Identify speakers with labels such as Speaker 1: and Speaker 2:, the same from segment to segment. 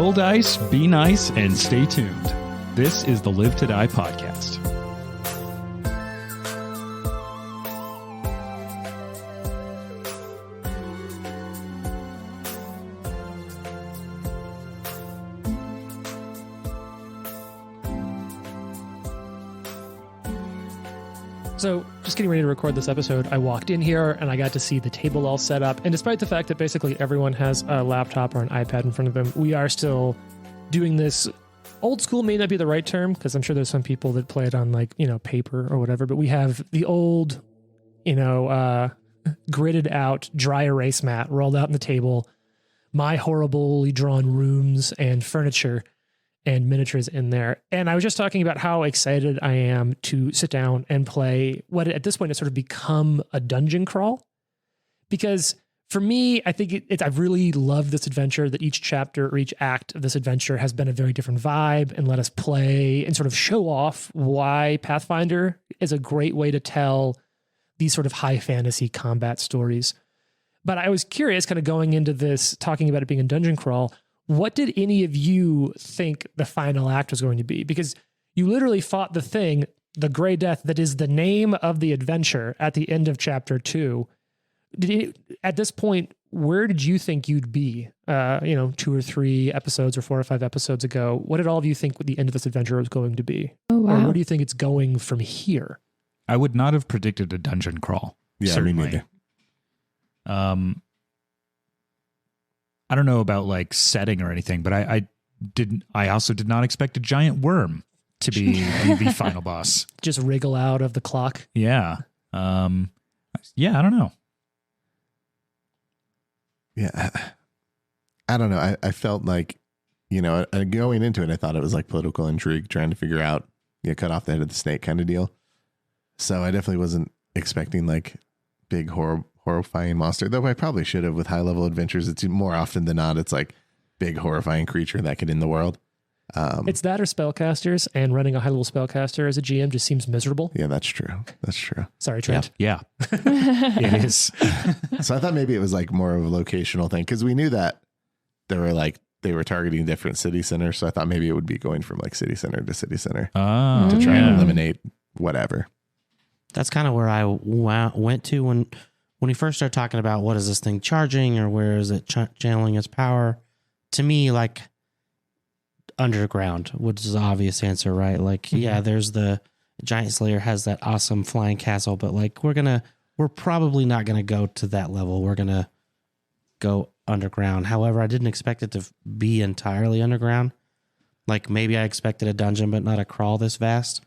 Speaker 1: Roll dice, be nice, and stay tuned. This is the Live to Die podcast.
Speaker 2: So, just getting ready to record this episode, I walked in here and I got to see the table all set up. And despite the fact that basically everyone has a laptop or an iPad in front of them, we are still doing this. Old school may not be the right term, because I'm sure there's some people that play it on paper or whatever, but we have the old, gridded out dry erase mat rolled out on the table, my horribly drawn rooms and furniture and miniatures in there. And I was just talking about how excited I am to sit down and play what at this point has sort of become a dungeon crawl. Because for me, I think I've really loved this adventure, that each chapter or each act of this adventure has been a very different vibe and let us play and sort of show off why Pathfinder is a great way to tell these sort of high fantasy combat stories. But I was curious, kind of going into this, talking about it being a dungeon crawl, what did any of you think the final act was going to be? Because you literally fought the thing, the Grey Death, that is the name of the adventure at the end of chapter 2. At this point, where did you think you'd be, 2 or 3 episodes or 4 or 5 episodes ago? What did all of you think the end of this adventure was going to be?
Speaker 3: Oh, wow.
Speaker 2: Or where do you think it's going from here?
Speaker 1: I would not have predicted a dungeon crawl.
Speaker 4: Yeah,
Speaker 1: certainly.
Speaker 4: me neither.
Speaker 1: I don't know about setting or anything, but I also did not expect a giant worm to be the final boss.
Speaker 2: Just wriggle out of the clock.
Speaker 1: Yeah. I don't know.
Speaker 4: Yeah. I don't know. I felt like, going into it, I thought it was like political intrigue, trying to figure out, cut off the head of the snake kind of deal. So I definitely wasn't expecting big horrifying monster, though I probably should have. With high level adventures, it's more often than not, it's like big horrifying creature that could end the world.
Speaker 2: It's that or spellcasters, and running a high level spellcaster as a GM just seems miserable.
Speaker 4: Yeah, that's true.
Speaker 2: Sorry, Trent.
Speaker 1: Yeah. It is.
Speaker 4: So I thought maybe it was more of a locational thing, because we knew that they were targeting different city centers. So I thought maybe it would be going from city center to city center to try and eliminate whatever.
Speaker 5: That's kind of where I went to when we first started talking about what is this thing charging, or where is it channeling its power. To me, underground, which is the obvious answer, right? There's the Giant Slayer has that awesome flying castle, but we're probably not gonna go to that level. We're gonna go underground. However, I didn't expect it to be entirely underground. Maybe I expected a dungeon, but not a crawl this vast.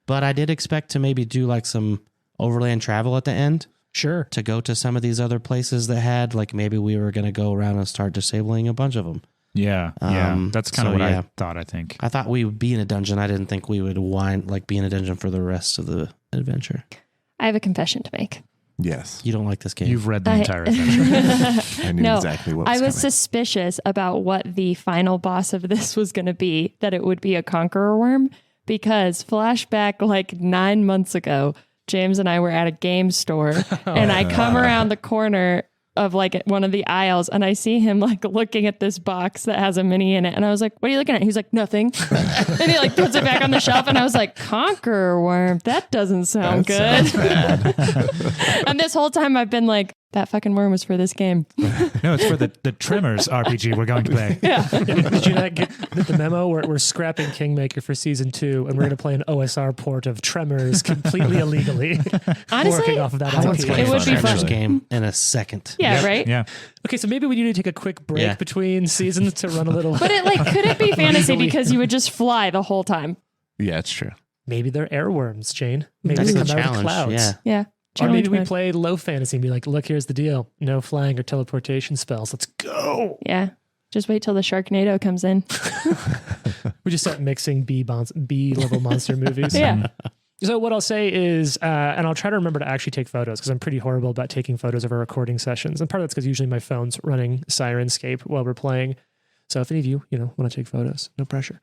Speaker 5: But I did expect to maybe do some overland travel at the end.
Speaker 2: Sure.
Speaker 5: To go to some of these other places that had, maybe we were going to go around and start disabling a bunch of them.
Speaker 1: Yeah. That's kind of what I thought, I think.
Speaker 5: I thought we would be in a dungeon. I didn't think we would be in a dungeon for the rest of the adventure.
Speaker 3: I have a confession to make.
Speaker 4: Yes.
Speaker 5: You don't like this game.
Speaker 1: You've read the entire adventure.
Speaker 4: I knew exactly what was
Speaker 3: I was
Speaker 4: coming.
Speaker 3: suspicious about what the final boss of this was going to be, that it would be a conqueror worm, because flashback 9 months ago, James and I were at a game store and I come around the corner of one of the aisles and I see him looking at this box that has a mini in it. And I was like, what are you looking at? He's like, nothing. And he puts it back on the shelf. And I was like, conqueror worm. That doesn't sound good.
Speaker 4: Sounds bad.
Speaker 3: And this whole time I've been like, that fucking worm was for this game.
Speaker 1: No, it's for the Tremors RPG we're going to play.
Speaker 2: Yeah. Did you not get the memo? We're scrapping Kingmaker for season 2, and we're going to play an OSR port of Tremors completely illegally.
Speaker 3: Honestly,
Speaker 2: working off of that IP.
Speaker 3: it would be fun.
Speaker 5: First game in a second.
Speaker 3: Yeah, right?
Speaker 1: Yeah.
Speaker 2: Okay, so maybe we need to take a quick break between seasons to run a little.
Speaker 3: But could it be fantasy because you would just fly the whole time?
Speaker 4: Yeah, it's true.
Speaker 2: Maybe they're airworms, Jane. Maybe
Speaker 5: That's
Speaker 2: they
Speaker 5: the
Speaker 2: come out of the
Speaker 5: challenge.
Speaker 2: clouds.
Speaker 5: Yeah.
Speaker 3: Yeah.
Speaker 2: Or maybe
Speaker 3: Challenge
Speaker 2: we
Speaker 3: mode.
Speaker 2: play low fantasy and be like, look, here's the deal. No flying or teleportation spells. Let's go.
Speaker 3: Yeah. Just wait till the Sharknado comes in.
Speaker 2: We just start mixing B-level monster movies.
Speaker 3: Yeah.
Speaker 2: So what I'll say is, and I'll try to remember to actually take photos, because I'm pretty horrible about taking photos of our recording sessions. And part of that's because usually my phone's running Syrinscape while we're playing. So if any of you, want to take photos, no pressure.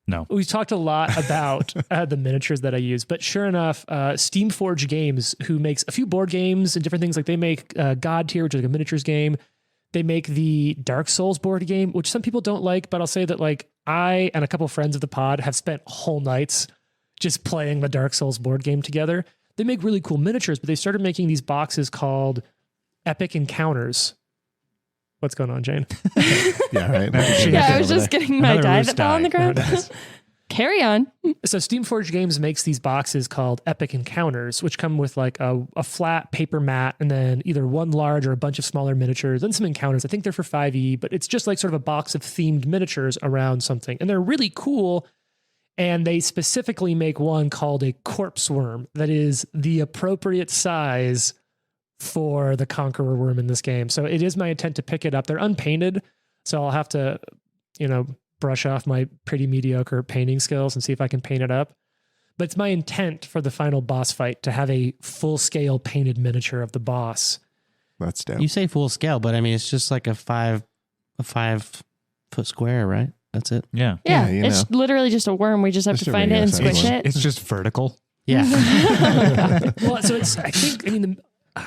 Speaker 1: No.
Speaker 2: We talked a lot about the miniatures that I use, but sure enough, Steamforge Games, who makes a few board games and different things, they make God Tier, which is a miniatures game. They make the Dark Souls board game, which some people don't like, but I'll say that like I and a couple friends of the pod have spent whole nights just playing the Dark Souls board game together. They make really cool miniatures, but they started making these boxes called Epic Encounters. What's going on, Jane?
Speaker 4: Yeah, right.
Speaker 3: Yeah, I was just getting my
Speaker 1: Another
Speaker 3: die
Speaker 1: roost
Speaker 3: that fell on the
Speaker 1: die.
Speaker 3: ground. Carry on.
Speaker 2: So Steamforged Games makes these boxes called Epic Encounters, which come with like a flat paper mat and then either one large or a bunch of smaller miniatures and some encounters. I think they're for 5e, but it's just like sort of a box of themed miniatures around something. And they're really cool. And they specifically make one called a corpse worm that is the appropriate size for the Conqueror worm in this game. So it is my intent to pick it up. They're unpainted, so I'll have to, brush off my pretty mediocre painting skills and see if I can paint it up. But it's my intent for the final boss fight to have a full-scale painted miniature of the boss.
Speaker 4: That's dope.
Speaker 5: You say full scale, but I mean, it's just like a 5 foot square, right? That's it.
Speaker 1: Yeah.
Speaker 3: Yeah,
Speaker 4: you
Speaker 3: it's literally just a worm. We just have
Speaker 4: Just
Speaker 3: to
Speaker 4: a
Speaker 3: find it
Speaker 4: regular
Speaker 3: and
Speaker 4: size
Speaker 3: squish
Speaker 4: one.
Speaker 3: it.
Speaker 1: It's just vertical.
Speaker 5: Yeah.
Speaker 2: Well, so it's,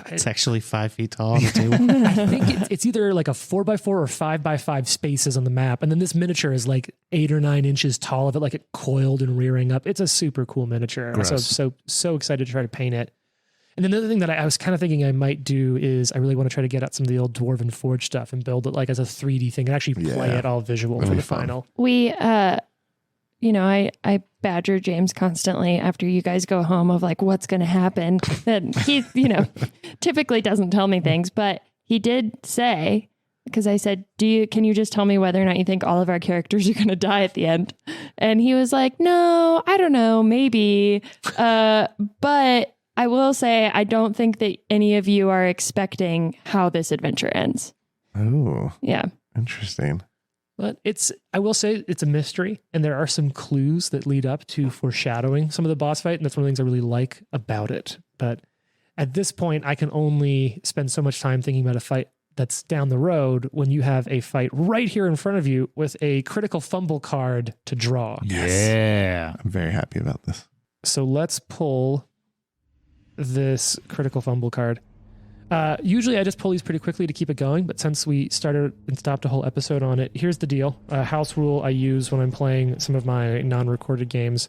Speaker 5: It's actually 5 feet tall on the table.
Speaker 2: I think it's either like a 4x4 or 5x5 spaces on the map. And then this miniature is like 8 or 9 inches tall of it, like it coiled and rearing up. It's a super cool miniature.
Speaker 1: Gross.
Speaker 2: So excited to try to paint it. And then the other thing that I was kind of thinking I might do is I really want to try to get out some of the old Dwarven Forge stuff and build it like as a 3D thing and actually play
Speaker 4: Yeah.
Speaker 2: it all visual
Speaker 4: That'd
Speaker 2: for
Speaker 4: be
Speaker 2: the
Speaker 4: fun.
Speaker 2: final.
Speaker 3: We, I badger James constantly after you guys go home of like, what's going to happen? And he, typically doesn't tell me things, but he did say, because I said, can you just tell me whether or not you think all of our characters are going to die at the end? And he was like, no, I don't know, maybe. But I will say, I don't think that any of you are expecting how this adventure ends.
Speaker 4: Oh,
Speaker 3: Yeah.
Speaker 4: interesting.
Speaker 2: But I will say it's a mystery, and there are some clues that lead up to foreshadowing some of the boss fight, and that's one of the things I really like about it. But at this point, I can only spend so much time thinking about a fight that's down the road when you have a fight right here in front of you with a critical fumble card to draw.
Speaker 1: Yeah.
Speaker 4: I'm very happy about this.
Speaker 2: So let's pull this critical fumble card. Usually I just pull these pretty quickly to keep it going, but since we started and stopped a whole episode on it, here's the deal. A house rule I use when I'm playing some of my non-recorded games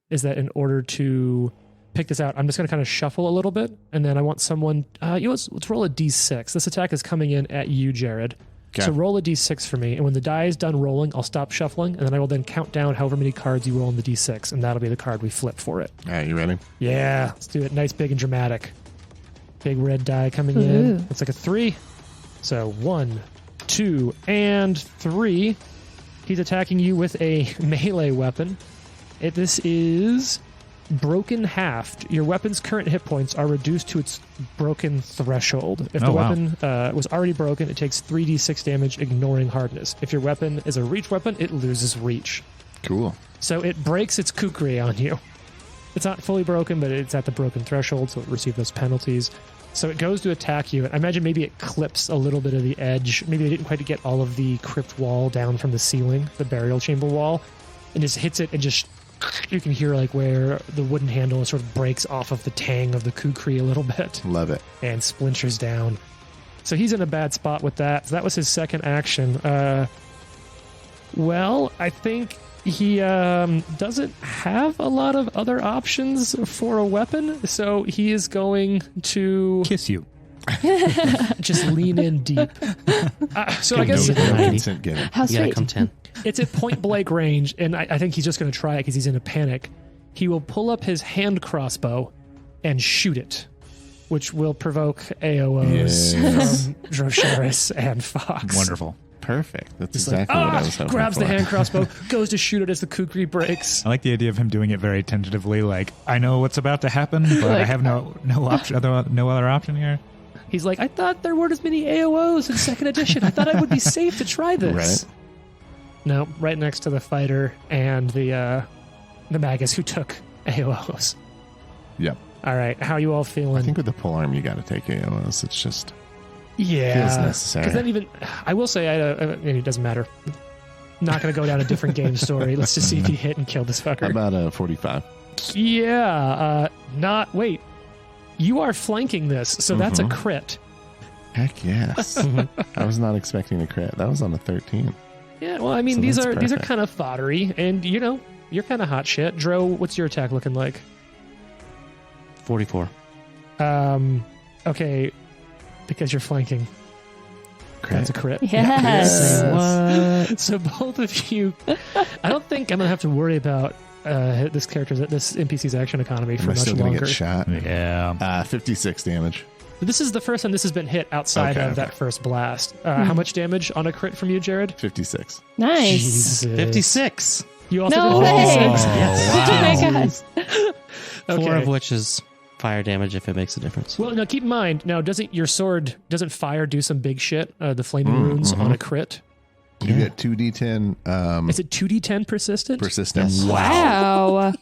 Speaker 2: is that in order to pick this out, I'm just going to kind of shuffle a little bit, and then I want someone, let's roll a d6. This attack is coming in at you, Jared.
Speaker 4: Okay.
Speaker 2: So roll a d6 for me, and when the die is done rolling, I'll stop shuffling, and then I will then count down however many cards you roll on the d6, and that'll be the card we flip for it.
Speaker 4: All right, you ready?
Speaker 2: Yeah, let's do it. Nice, big, and dramatic. Big red die coming in. Looks like a 3. So 1, 2, and 3. He's attacking you with a melee weapon. This is broken halved. Your weapon's current hit points are reduced to its broken threshold. If the weapon was already broken, it takes 3d6 damage, ignoring hardness. If your weapon is a reach weapon, it loses reach.
Speaker 4: Cool.
Speaker 2: So it breaks its kukri on you. It's not fully broken, but it's at the broken threshold, so it received those penalties. So it goes to attack you. I imagine maybe it clips a little bit of the edge. Maybe they didn't quite get all of the crypt wall down from the ceiling, the burial chamber wall, and just hits it and just, you can hear like where the wooden handle sort of breaks off of the tang of the kukri a little bit
Speaker 4: Love it.
Speaker 2: and splinters down. So he's in a bad spot with that. So that was his second action. Well, I think he doesn't have a lot of other options for a weapon, so he is going to
Speaker 1: Kiss you.
Speaker 2: just lean in deep. So I guess
Speaker 4: No
Speaker 5: Ninety.
Speaker 4: instant get it.
Speaker 3: How
Speaker 5: You gotta
Speaker 3: sweet.
Speaker 5: come 10.
Speaker 2: it's at point blank range, and I think he's just going to try it because he's in a panic. He will pull up his hand crossbow and shoot it, which will provoke AOs from Drosharis and Fox.
Speaker 1: Wonderful.
Speaker 4: Perfect. That's
Speaker 2: Just
Speaker 4: exactly what I was hoping
Speaker 2: grabs
Speaker 4: for.
Speaker 2: the hand crossbow, goes to shoot it as the kukri breaks.
Speaker 1: I like the idea of him doing it very tentatively, like, I know what's about to happen, but I have no option, no other option here.
Speaker 2: He's like, I thought there weren't as many AOs in second edition. I thought I would be safe to try this.
Speaker 4: Right.
Speaker 2: No, right next to the fighter and the magus who took AOs.
Speaker 4: Yep.
Speaker 2: All right, how you all feeling?
Speaker 4: I think with the pole arm, you got to take AOS. It's just
Speaker 2: yeah,
Speaker 4: feels necessary.
Speaker 2: Because then even, I will say, it doesn't matter. Not going to go down a different game story. Let's just see if you hit and kill this
Speaker 4: How
Speaker 2: fucker.
Speaker 4: about a 45?
Speaker 2: Yeah, wait. You are flanking this, so that's a
Speaker 4: Mhm.
Speaker 2: crit.
Speaker 4: Heck yes. I was not expecting a crit. That was on a 13.
Speaker 2: Yeah, well, I mean,
Speaker 4: So
Speaker 2: these
Speaker 4: that's
Speaker 2: are
Speaker 4: perfect.
Speaker 2: kind of foddery, and you're kind of hot shit. Dro, what's your attack looking like?
Speaker 5: 44.
Speaker 2: Okay, because you're flanking.
Speaker 4: Crit.
Speaker 2: That's a crit.
Speaker 3: Yes.
Speaker 5: What?
Speaker 2: So both of you, I don't think I'm gonna have to worry about this NPC's action economy
Speaker 4: Am
Speaker 2: for
Speaker 4: I
Speaker 2: much
Speaker 4: still going to
Speaker 2: longer.
Speaker 4: get shot?
Speaker 1: Yeah.
Speaker 4: 56 damage.
Speaker 2: This is the first time this has been hit outside
Speaker 4: Okay,
Speaker 2: of that first blast. How much damage on a crit from you, Jared?
Speaker 4: 56.
Speaker 3: Nice.
Speaker 2: Jesus.
Speaker 5: 56.
Speaker 2: You also
Speaker 3: No
Speaker 2: did
Speaker 3: way.
Speaker 2: 56?
Speaker 3: Oh my god.
Speaker 2: Okay.
Speaker 5: 4 of which is fire damage if it makes a difference.
Speaker 2: Well, now keep in mind. Now, doesn't your sword fire do some big shit? The flaming runes on a crit.
Speaker 4: You get 2d10
Speaker 2: Is it 2d10 persistent?
Speaker 4: persistent.
Speaker 5: Yes.
Speaker 3: Wow.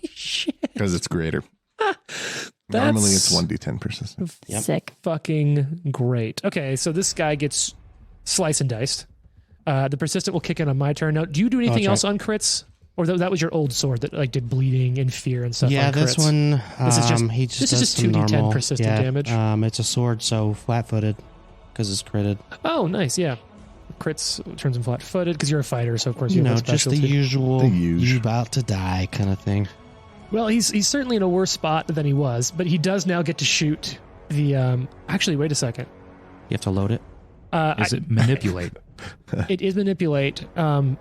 Speaker 4: Because it's greater.
Speaker 2: That's
Speaker 4: Normally it's 1d10 persistent.
Speaker 5: Yep.
Speaker 3: Sick.
Speaker 2: fucking great. Okay, so this guy gets sliced and diced. The persistent will kick in on my turn. Now, do you do anything
Speaker 5: that's
Speaker 2: else on crits? Or that was your old sword that like did bleeding and fear and stuff
Speaker 5: Yeah,
Speaker 2: on
Speaker 5: this
Speaker 2: crits?
Speaker 5: one,
Speaker 2: This is just-
Speaker 5: he just
Speaker 2: this is
Speaker 5: does
Speaker 2: just
Speaker 5: some
Speaker 2: 2d10
Speaker 5: normal,
Speaker 2: persistent damage.
Speaker 5: It's a sword, so flat-footed because it's critted.
Speaker 2: Oh, nice, yeah. Crits turns him flat-footed because you're a fighter, so of course
Speaker 5: You
Speaker 2: you have
Speaker 5: know,
Speaker 2: that
Speaker 5: just the
Speaker 2: specialty.
Speaker 5: usual,
Speaker 4: The usual.
Speaker 5: you about to die kind of thing.
Speaker 2: Well, he's certainly in a worse spot than he was, but he does now get to shoot the. Actually, wait a second.
Speaker 5: You have to load it.
Speaker 1: Is it manipulate?
Speaker 2: It is manipulate.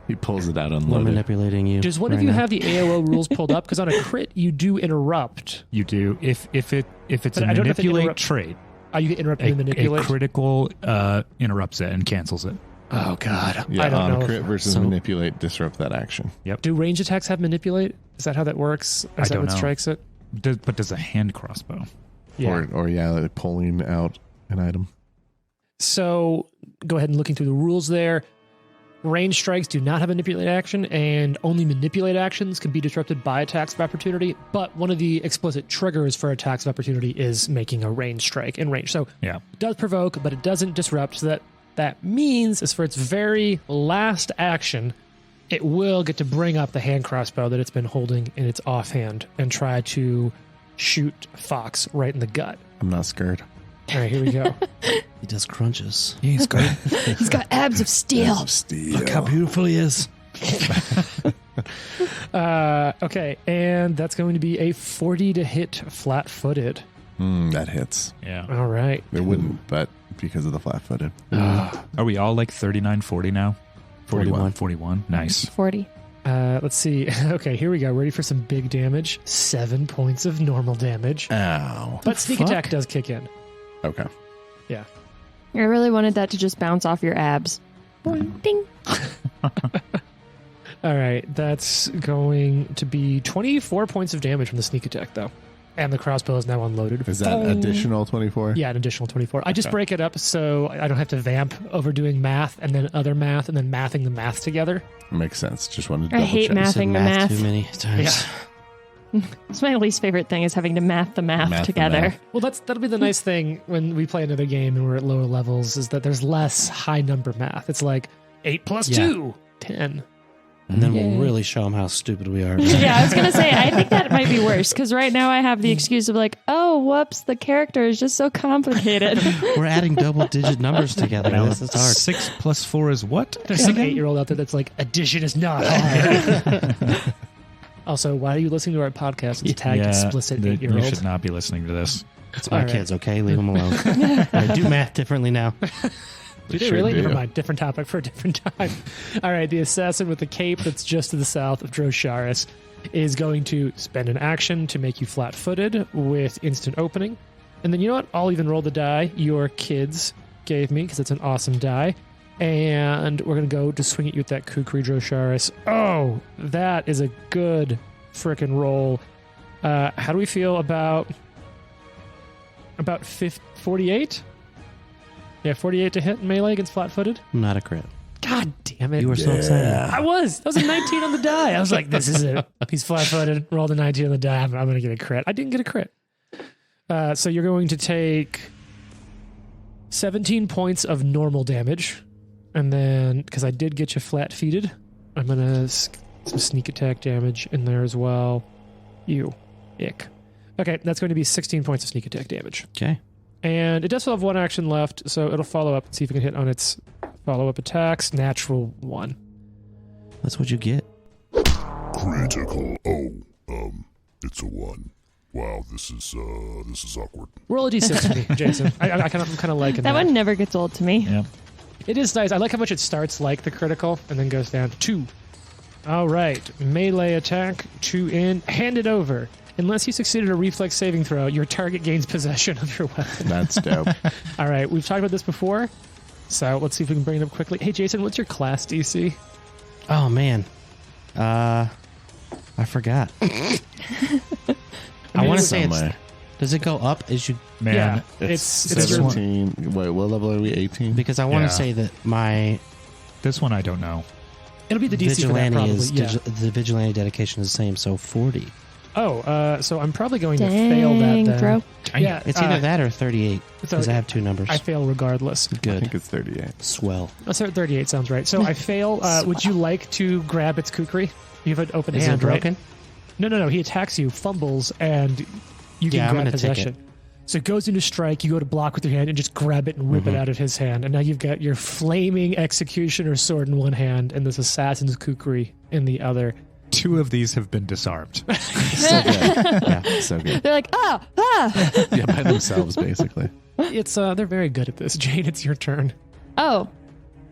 Speaker 4: He pulls it out
Speaker 5: We're
Speaker 4: unloaded.
Speaker 5: manipulating you.
Speaker 2: Does one of
Speaker 5: right
Speaker 2: you
Speaker 5: now.
Speaker 2: have the AOO rules pulled up? Because on a crit, you do interrupt.
Speaker 1: You do. If it's
Speaker 2: But
Speaker 1: a
Speaker 2: I don't know if it
Speaker 1: manipulate
Speaker 2: interrupt-
Speaker 1: trait,
Speaker 2: You get interrupted
Speaker 1: a,
Speaker 2: and manipulate.
Speaker 1: a critical interrupts it and cancels it.
Speaker 2: Oh God,
Speaker 4: Yeah,
Speaker 2: I don't
Speaker 4: on
Speaker 2: know.
Speaker 4: crit versus
Speaker 1: so-
Speaker 4: manipulate, disrupt that action.
Speaker 2: Do range attacks have manipulate? Is that how that works? Is
Speaker 1: I
Speaker 2: that
Speaker 1: don't
Speaker 2: what
Speaker 1: know.
Speaker 2: strikes it?
Speaker 1: But does a hand crossbow?
Speaker 2: Yeah.
Speaker 4: Or like pulling out an item.
Speaker 2: So go ahead and looking through the rules there. Range strikes do not have a manipulate action, and only manipulate actions can be disrupted by attacks of opportunity. But one of the explicit triggers for attacks of opportunity is making a range strike in range. So
Speaker 1: Yeah.
Speaker 2: it does provoke, but it doesn't disrupt. So that means, as for its very last action, it will get to bring up the hand crossbow that it's been holding in its offhand and try to shoot Fox right in the gut.
Speaker 4: I'm not scared.
Speaker 2: All right, here we go.
Speaker 5: He does crunches.
Speaker 1: He's good.
Speaker 3: He's got abs of steel.
Speaker 4: Steel.
Speaker 5: beautiful he is.
Speaker 2: Okay, and that's going to be a 40 to hit flat-footed.
Speaker 4: That hits.
Speaker 1: Yeah.
Speaker 2: All right.
Speaker 4: It wouldn't, but because of the flat-footed.
Speaker 1: Are we all like 39, 40 now?
Speaker 4: 41.
Speaker 1: 41. Nice.
Speaker 3: 40.
Speaker 2: Let's see. Okay, here we go. Ready for some big damage. 7 points of normal damage.
Speaker 4: Ow.
Speaker 2: But sneak attack does kick in.
Speaker 4: Okay.
Speaker 2: Yeah.
Speaker 3: I really wanted that to just bounce off your abs. Boing, ding.
Speaker 2: All right, that's going to be 24 points of damage from the sneak attack, though. And the crossbow is now unloaded.
Speaker 4: Is that additional 24?
Speaker 2: Yeah, an additional 24. I just
Speaker 4: Okay.
Speaker 2: break it up so I don't have to vamp over doing math and then other math and then mathing the math together.
Speaker 4: Makes sense. Just wanted to
Speaker 3: I
Speaker 4: double
Speaker 3: hate
Speaker 4: check.
Speaker 3: math.
Speaker 5: Said
Speaker 3: Mathing the math.
Speaker 5: too many times.
Speaker 3: It's my least favorite thing is having to math the math
Speaker 4: Math the
Speaker 3: together.
Speaker 4: math.
Speaker 2: Well, that'll be the nice thing when we play another game and we're at lower levels is that there's less high number math. It's like 8 plus
Speaker 5: Yeah.
Speaker 2: 2, 10.
Speaker 5: And then
Speaker 3: Yay.
Speaker 5: we'll really show them how stupid we are.
Speaker 3: Yeah, I was going to say, I think that might be worse because right now I have the excuse of like, oh, whoops, the character is just so complicated.
Speaker 5: We're adding double-digit numbers together.
Speaker 1: Now,
Speaker 5: This is hard.
Speaker 1: 6 plus 4 is what?
Speaker 2: There's some 8-year-old out there that's like, addition is not hard. Also, why are you listening to our podcast? It's tagged explicit
Speaker 1: You
Speaker 2: 8-year-old.
Speaker 1: should not be listening to this.
Speaker 5: It's my
Speaker 2: All right.
Speaker 5: kids, okay? Leave them alone. I do math differently now.
Speaker 2: Do they
Speaker 4: Sure
Speaker 2: really?
Speaker 4: do.
Speaker 2: Never mind. Different topic for a different time. All right. The assassin with the cape that's just to the south of Drosharis is going to spend an action to make you flat-footed with instant opening. And then you know what? I'll even roll the die your kids gave me because it's an awesome die. And we're going to go to swing at you with that Kukri Drosharis. Oh, that is a good frickin' roll. How do we feel about 48? Yeah, 48 to hit melee against flat-footed.
Speaker 5: Not a crit.
Speaker 2: God damn it.
Speaker 5: You were so excited.
Speaker 2: I was. That was a 19 on the die. I was like, this is it. He's flat-footed. Rolled a 19 on the die. I'm going to get a crit. I didn't get a crit. So you're going to take 17 points of normal damage. And then, because I did get you flat-feeted, I'm going to some sneak attack damage in there as well. Ick. Okay, that's going to be 16 points of sneak attack damage.
Speaker 5: Okay.
Speaker 2: And it does still have one action left, so it'll follow up and see if it can hit on its follow-up attacks. Natural 1.
Speaker 5: That's what you get.
Speaker 6: Critical. Oh, it's a 1. Wow, this is awkward.
Speaker 2: Roll a d6 for me, Jason. I'm kind of liking that.
Speaker 3: That one never gets old to me.
Speaker 1: Yeah.
Speaker 2: It is nice. I like how much it starts like the critical and then goes down. 2. All right. Melee attack. 2 in. Hand it over. Unless you succeeded a reflex saving throw, your target gains possession of your weapon.
Speaker 4: That's dope.
Speaker 2: All right. We've talked about this before, so let's see if we can bring it up quickly. Hey, Jason, what's your class DC?
Speaker 5: Oh man, I forgot. I want to say it's. Does it go up as you?
Speaker 1: Man,
Speaker 2: Yeah,
Speaker 1: it's
Speaker 4: 17. Wait, what level are we? 18?
Speaker 5: Because I want
Speaker 1: Yeah.
Speaker 5: to say that my
Speaker 1: this one I don't know.
Speaker 2: It'll be the DC for that,
Speaker 5: vigilante
Speaker 2: probably.
Speaker 5: is
Speaker 2: Yeah.
Speaker 5: the vigilante dedication is the same, so 40.
Speaker 2: So I'm probably going to fail that
Speaker 3: Dang,
Speaker 2: then.
Speaker 3: bro.
Speaker 2: Yeah,
Speaker 5: It's either that or 38 because I have 2 numbers.
Speaker 2: I fail regardless.
Speaker 4: I
Speaker 5: Good.
Speaker 4: think it's 38.
Speaker 5: Swell.
Speaker 2: Oh, sorry, 38 sounds right. So I fail. Would you like to grab its kukri? You have an open
Speaker 5: Is
Speaker 2: hand,
Speaker 5: it broken?
Speaker 2: right? No. He attacks you, fumbles, and you can
Speaker 5: Yeah, I'm
Speaker 2: grab
Speaker 5: gonna take
Speaker 2: possession. So it goes into strike. You go to block with your hand and just grab it and rip it out of his hand. And now you've got your flaming executioner sword in one hand and this assassin's kukri in the other.
Speaker 1: 2 of these have been disarmed.
Speaker 4: So good. Yeah, so good.
Speaker 3: They're like, ah.
Speaker 4: Yeah, by themselves, basically.
Speaker 2: It's they're very good at this. Jane, it's your turn.
Speaker 3: Oh,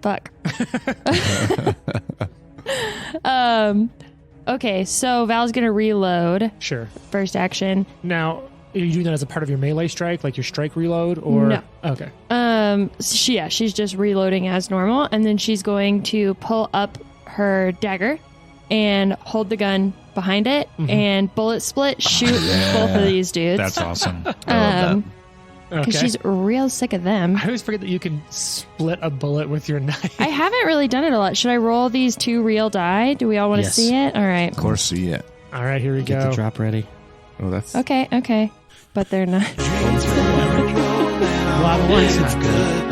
Speaker 3: fuck. Okay, so Val's gonna reload
Speaker 2: Sure.
Speaker 3: first action.
Speaker 2: Now, are you doing that as a part of your melee strike, like your strike reload, or
Speaker 3: No.
Speaker 2: Okay.
Speaker 3: She's just reloading as normal, and then she's going to pull up her dagger and hold the gun behind it and bullet split shoot both of these dudes.
Speaker 1: That's awesome.
Speaker 3: Because
Speaker 2: Okay.
Speaker 3: she's real sick of them.
Speaker 2: I always forget that you can split a bullet with your knife.
Speaker 3: I haven't really done it a lot. Should I roll these 2 real die? Do we all want to
Speaker 5: Yes.
Speaker 3: see it? All right.
Speaker 4: Of course, see it.
Speaker 2: All right, here we
Speaker 5: Get
Speaker 2: go.
Speaker 5: the drop ready.
Speaker 4: Oh, that's
Speaker 3: Okay. But they're not.
Speaker 2: Lava one's not good.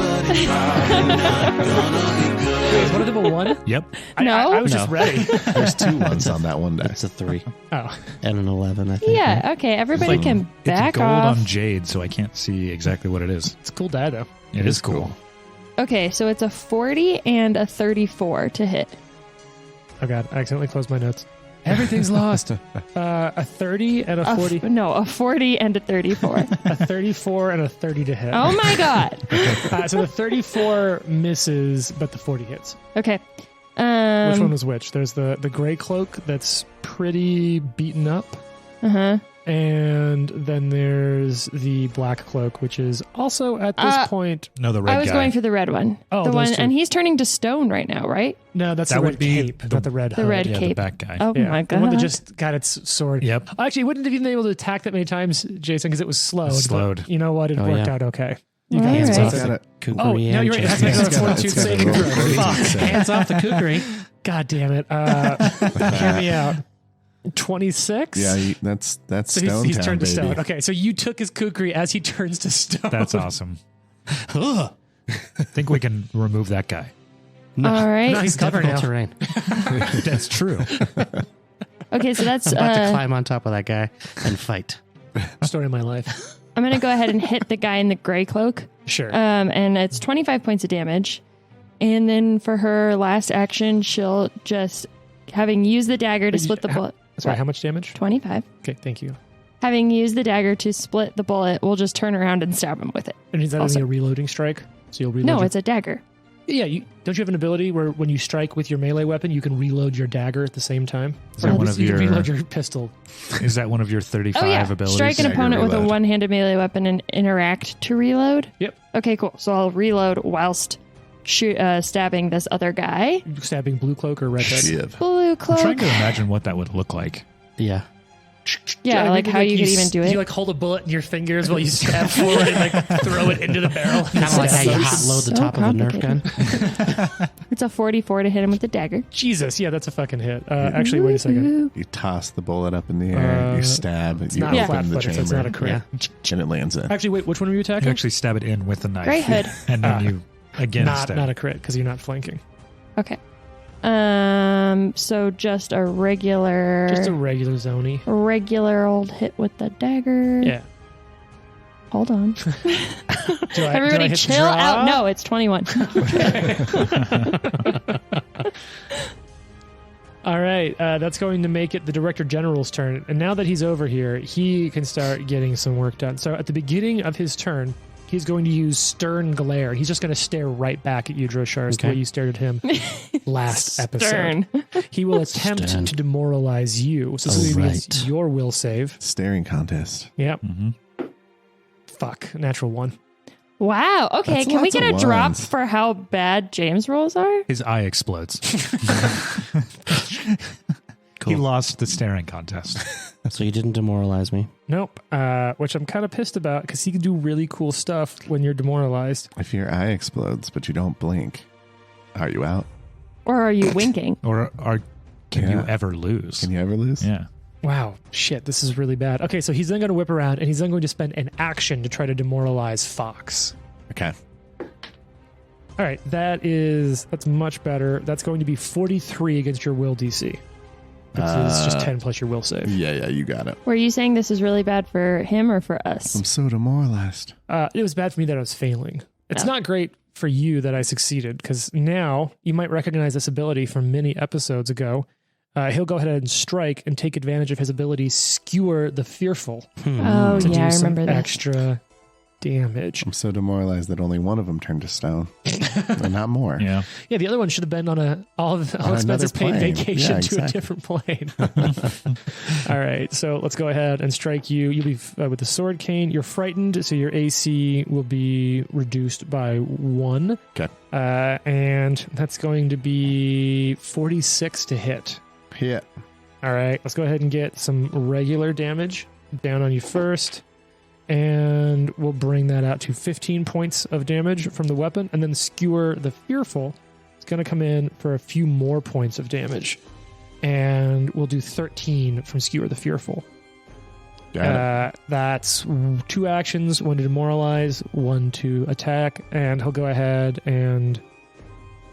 Speaker 2: Wait, is one of them a 1?
Speaker 1: Yep.
Speaker 3: No?
Speaker 2: I was just
Speaker 5: No.
Speaker 2: ready.
Speaker 4: there's 2 ones on that one die.
Speaker 5: It's a 3
Speaker 2: Oh,
Speaker 5: and an 11, I think.
Speaker 3: Yeah,
Speaker 5: right?
Speaker 3: okay. Everybody can
Speaker 1: It's
Speaker 3: back
Speaker 1: gold
Speaker 3: off.
Speaker 1: on jade, so I can't see exactly what it is.
Speaker 2: it's a cool die though.
Speaker 1: It is cool.
Speaker 3: Okay, so it's a 40 and a 34 to hit.
Speaker 2: Oh god, I accidentally closed my notes. Everything's lost. A 30 and a 40,
Speaker 3: A 40 and a 34.
Speaker 2: a 34 and a 30 to hit.
Speaker 3: Oh my god.
Speaker 2: So the 34 misses, but the 40 hits.
Speaker 3: Okay.
Speaker 2: Which one was which? There's the gray cloak that's pretty beaten up.
Speaker 3: Uh-huh.
Speaker 2: And then there's the black cloak, which is also at this point.
Speaker 1: No, the red
Speaker 3: I was
Speaker 1: guy.
Speaker 3: going for the red one.
Speaker 2: Oh,
Speaker 3: the
Speaker 2: those
Speaker 3: one,
Speaker 2: two.
Speaker 3: and he's turning to stone right now, right?
Speaker 2: No, that's
Speaker 1: That
Speaker 2: the
Speaker 1: would
Speaker 2: red
Speaker 1: be
Speaker 2: cape,
Speaker 1: the-
Speaker 2: not the red
Speaker 3: The
Speaker 2: hood.
Speaker 3: red
Speaker 1: yeah, the
Speaker 3: cape.
Speaker 1: back guy.
Speaker 3: Oh
Speaker 2: Yeah,
Speaker 3: my
Speaker 2: the one that
Speaker 3: god.
Speaker 2: just got its sword.
Speaker 1: Yep.
Speaker 2: Actually, wouldn't have even been able to attack that many times, Jason, because it was slowed. but
Speaker 1: Slowed.
Speaker 2: You know what? It
Speaker 5: Oh,
Speaker 2: worked
Speaker 5: yeah.
Speaker 2: out okay. You
Speaker 3: All
Speaker 2: got
Speaker 3: right.
Speaker 2: hands
Speaker 3: Right.
Speaker 2: off
Speaker 4: It's
Speaker 2: it.
Speaker 4: got
Speaker 5: Kukri
Speaker 2: Oh, no,
Speaker 5: and
Speaker 2: you're right. It has
Speaker 5: chest.
Speaker 2: to make
Speaker 4: It's
Speaker 2: a
Speaker 4: gotta-
Speaker 2: fortitude
Speaker 4: it's gotta
Speaker 2: saving
Speaker 4: roll
Speaker 2: throw.
Speaker 4: crazy
Speaker 2: Fuck.
Speaker 4: set.
Speaker 5: Hands off the kukri.
Speaker 2: God damn it. Hear me out. 26?
Speaker 4: Yeah, that's
Speaker 2: So
Speaker 4: Stone
Speaker 2: he's
Speaker 4: Town,
Speaker 2: turned to
Speaker 4: baby.
Speaker 2: stone. Okay, so you took his kukri as he turns to stone.
Speaker 1: That's awesome. I think we can remove that guy.
Speaker 5: No,
Speaker 3: All right.
Speaker 2: No, he's covered
Speaker 5: difficult
Speaker 2: now.
Speaker 5: terrain.
Speaker 1: That's true.
Speaker 3: Okay, so that's
Speaker 5: I'm about to climb on top of that guy and fight.
Speaker 2: Story of my life.
Speaker 3: I'm going to go ahead and hit the guy in the gray cloak.
Speaker 2: Sure.
Speaker 3: And it's 25 points of damage. And then for her last action, she'll just, having used the dagger to split the bullet.
Speaker 2: Sorry,
Speaker 3: What?
Speaker 2: how much damage?
Speaker 3: 25.
Speaker 2: Okay, thank you.
Speaker 3: Having used the dagger to split the bullet, we'll just turn around and stab him with it.
Speaker 2: And is that
Speaker 3: Also-
Speaker 2: only a reloading strike? So you'll reload
Speaker 3: No,
Speaker 2: your-
Speaker 3: it's a dagger.
Speaker 2: Yeah, don't you have an ability where when you strike with your melee weapon, you can reload your dagger at the same time?
Speaker 1: Is that one of
Speaker 2: you can
Speaker 1: your?
Speaker 2: reload your pistol.
Speaker 1: Is that one of your 35
Speaker 3: Oh, yeah.
Speaker 1: abilities?
Speaker 3: Strike an
Speaker 4: Dagger
Speaker 3: opponent with a
Speaker 4: reload.
Speaker 3: one-handed melee weapon and interact to reload.
Speaker 2: Yep.
Speaker 3: Okay, cool. So I'll reload whilst stabbing this other guy.
Speaker 2: Stabbing blue cloak or red hood.
Speaker 4: Shiv.
Speaker 3: Blue
Speaker 1: I'm
Speaker 3: cloak.
Speaker 1: trying to imagine what that would look like.
Speaker 5: Yeah.
Speaker 3: Yeah, like how you could even do it.
Speaker 2: You like hold a bullet in your fingers while you stab forward and like throw it into the barrel.
Speaker 5: Kind of like how you
Speaker 3: so
Speaker 5: hot load the top of a Nerf gun.
Speaker 3: It's a 44 to hit him with the dagger.
Speaker 2: Jesus, yeah, that's a fucking hit. Actually, wait a second.
Speaker 4: You toss the bullet up in the air, you stab, you
Speaker 2: not
Speaker 4: open
Speaker 2: flat
Speaker 4: the
Speaker 2: footed,
Speaker 4: chamber,
Speaker 2: so it's not a crit.
Speaker 4: and it lands in.
Speaker 2: Actually, wait, which one were you
Speaker 1: You
Speaker 2: attacking?
Speaker 1: actually stab it in with the knife.
Speaker 3: Gray hood.
Speaker 1: And then you again stab.
Speaker 2: Not a crit because you're not flanking.
Speaker 3: Okay. So just a regular,
Speaker 2: Just a regular zony.
Speaker 3: regular old hit with the dagger.
Speaker 2: Yeah.
Speaker 3: Hold on. Everybody
Speaker 2: hit
Speaker 3: chill out. No, it's 21.
Speaker 2: All right, that's going to make it the Director General's turn. And now that he's over here, he can start getting some work done. So at the beginning of his turn, he's going to use Stern Glare. He's just going to stare right back at you, Drosharis, the way you stared at him last episode.
Speaker 3: Stern.
Speaker 2: He will attempt to demoralize you. So this means your will save.
Speaker 4: Staring contest.
Speaker 2: Yep.
Speaker 1: Mm-hmm.
Speaker 2: Fuck, natural 1.
Speaker 3: Wow. Okay,
Speaker 4: That's
Speaker 3: can we
Speaker 4: lots
Speaker 3: get
Speaker 4: of
Speaker 3: a drop
Speaker 4: ones.
Speaker 3: for how bad James' rolls are?
Speaker 1: His eye explodes.
Speaker 5: Cool.
Speaker 1: He lost the staring contest.
Speaker 5: So you didn't demoralize me.
Speaker 2: Nope. Which I'm kind of pissed about because he can do really cool stuff when you're demoralized.
Speaker 4: If your eye explodes, but you don't blink, are you out?
Speaker 3: Or are you winking?
Speaker 1: Or can you
Speaker 4: Yeah.
Speaker 1: ever lose?
Speaker 4: Can you ever lose?
Speaker 1: Yeah.
Speaker 2: Wow. Shit, this is really bad. Okay, so he's then going to whip around and he's then going to spend an action to try to demoralize Fox.
Speaker 4: Okay.
Speaker 2: All right, that's much better. That's going to be 43 against your will DC. Which is just 10 plus your will save.
Speaker 4: Yeah, you got it.
Speaker 3: Were you saying this is really bad for him or for us?
Speaker 4: I'm so demoralized.
Speaker 2: It was bad for me that I was failing. It's not great for you that I succeeded because now you might recognize this ability from many episodes ago. He'll go ahead and strike and take advantage of his ability, Skewer the Fearful,
Speaker 3: Oh,
Speaker 2: to
Speaker 3: yeah, I
Speaker 2: do some
Speaker 3: remember that.
Speaker 2: extra damage.
Speaker 4: I'm so demoralized that only one of them turned to stone, and not more.
Speaker 1: Yeah.
Speaker 2: Yeah, the other one should have been on all
Speaker 4: On
Speaker 2: expenses paid
Speaker 4: another plane.
Speaker 2: vacation
Speaker 4: Yeah,
Speaker 2: to a
Speaker 4: exactly.
Speaker 2: different plane. All right, so let's go ahead and strike you. You'll be with the sword cane. You're frightened, so your AC will be reduced by 1.
Speaker 4: Okay.
Speaker 2: And that's going to be 46 to hit.
Speaker 4: Hit.
Speaker 2: All right, let's go ahead and get some regular damage down on you first. And we'll bring that out to 15 points of damage from the weapon. And then Skewer the Fearful is going to come in for a few more points of damage. And we'll do 13 from Skewer the Fearful.
Speaker 4: Got it.
Speaker 2: That's 2 actions, 1 to demoralize, 1 to attack. And he'll go ahead and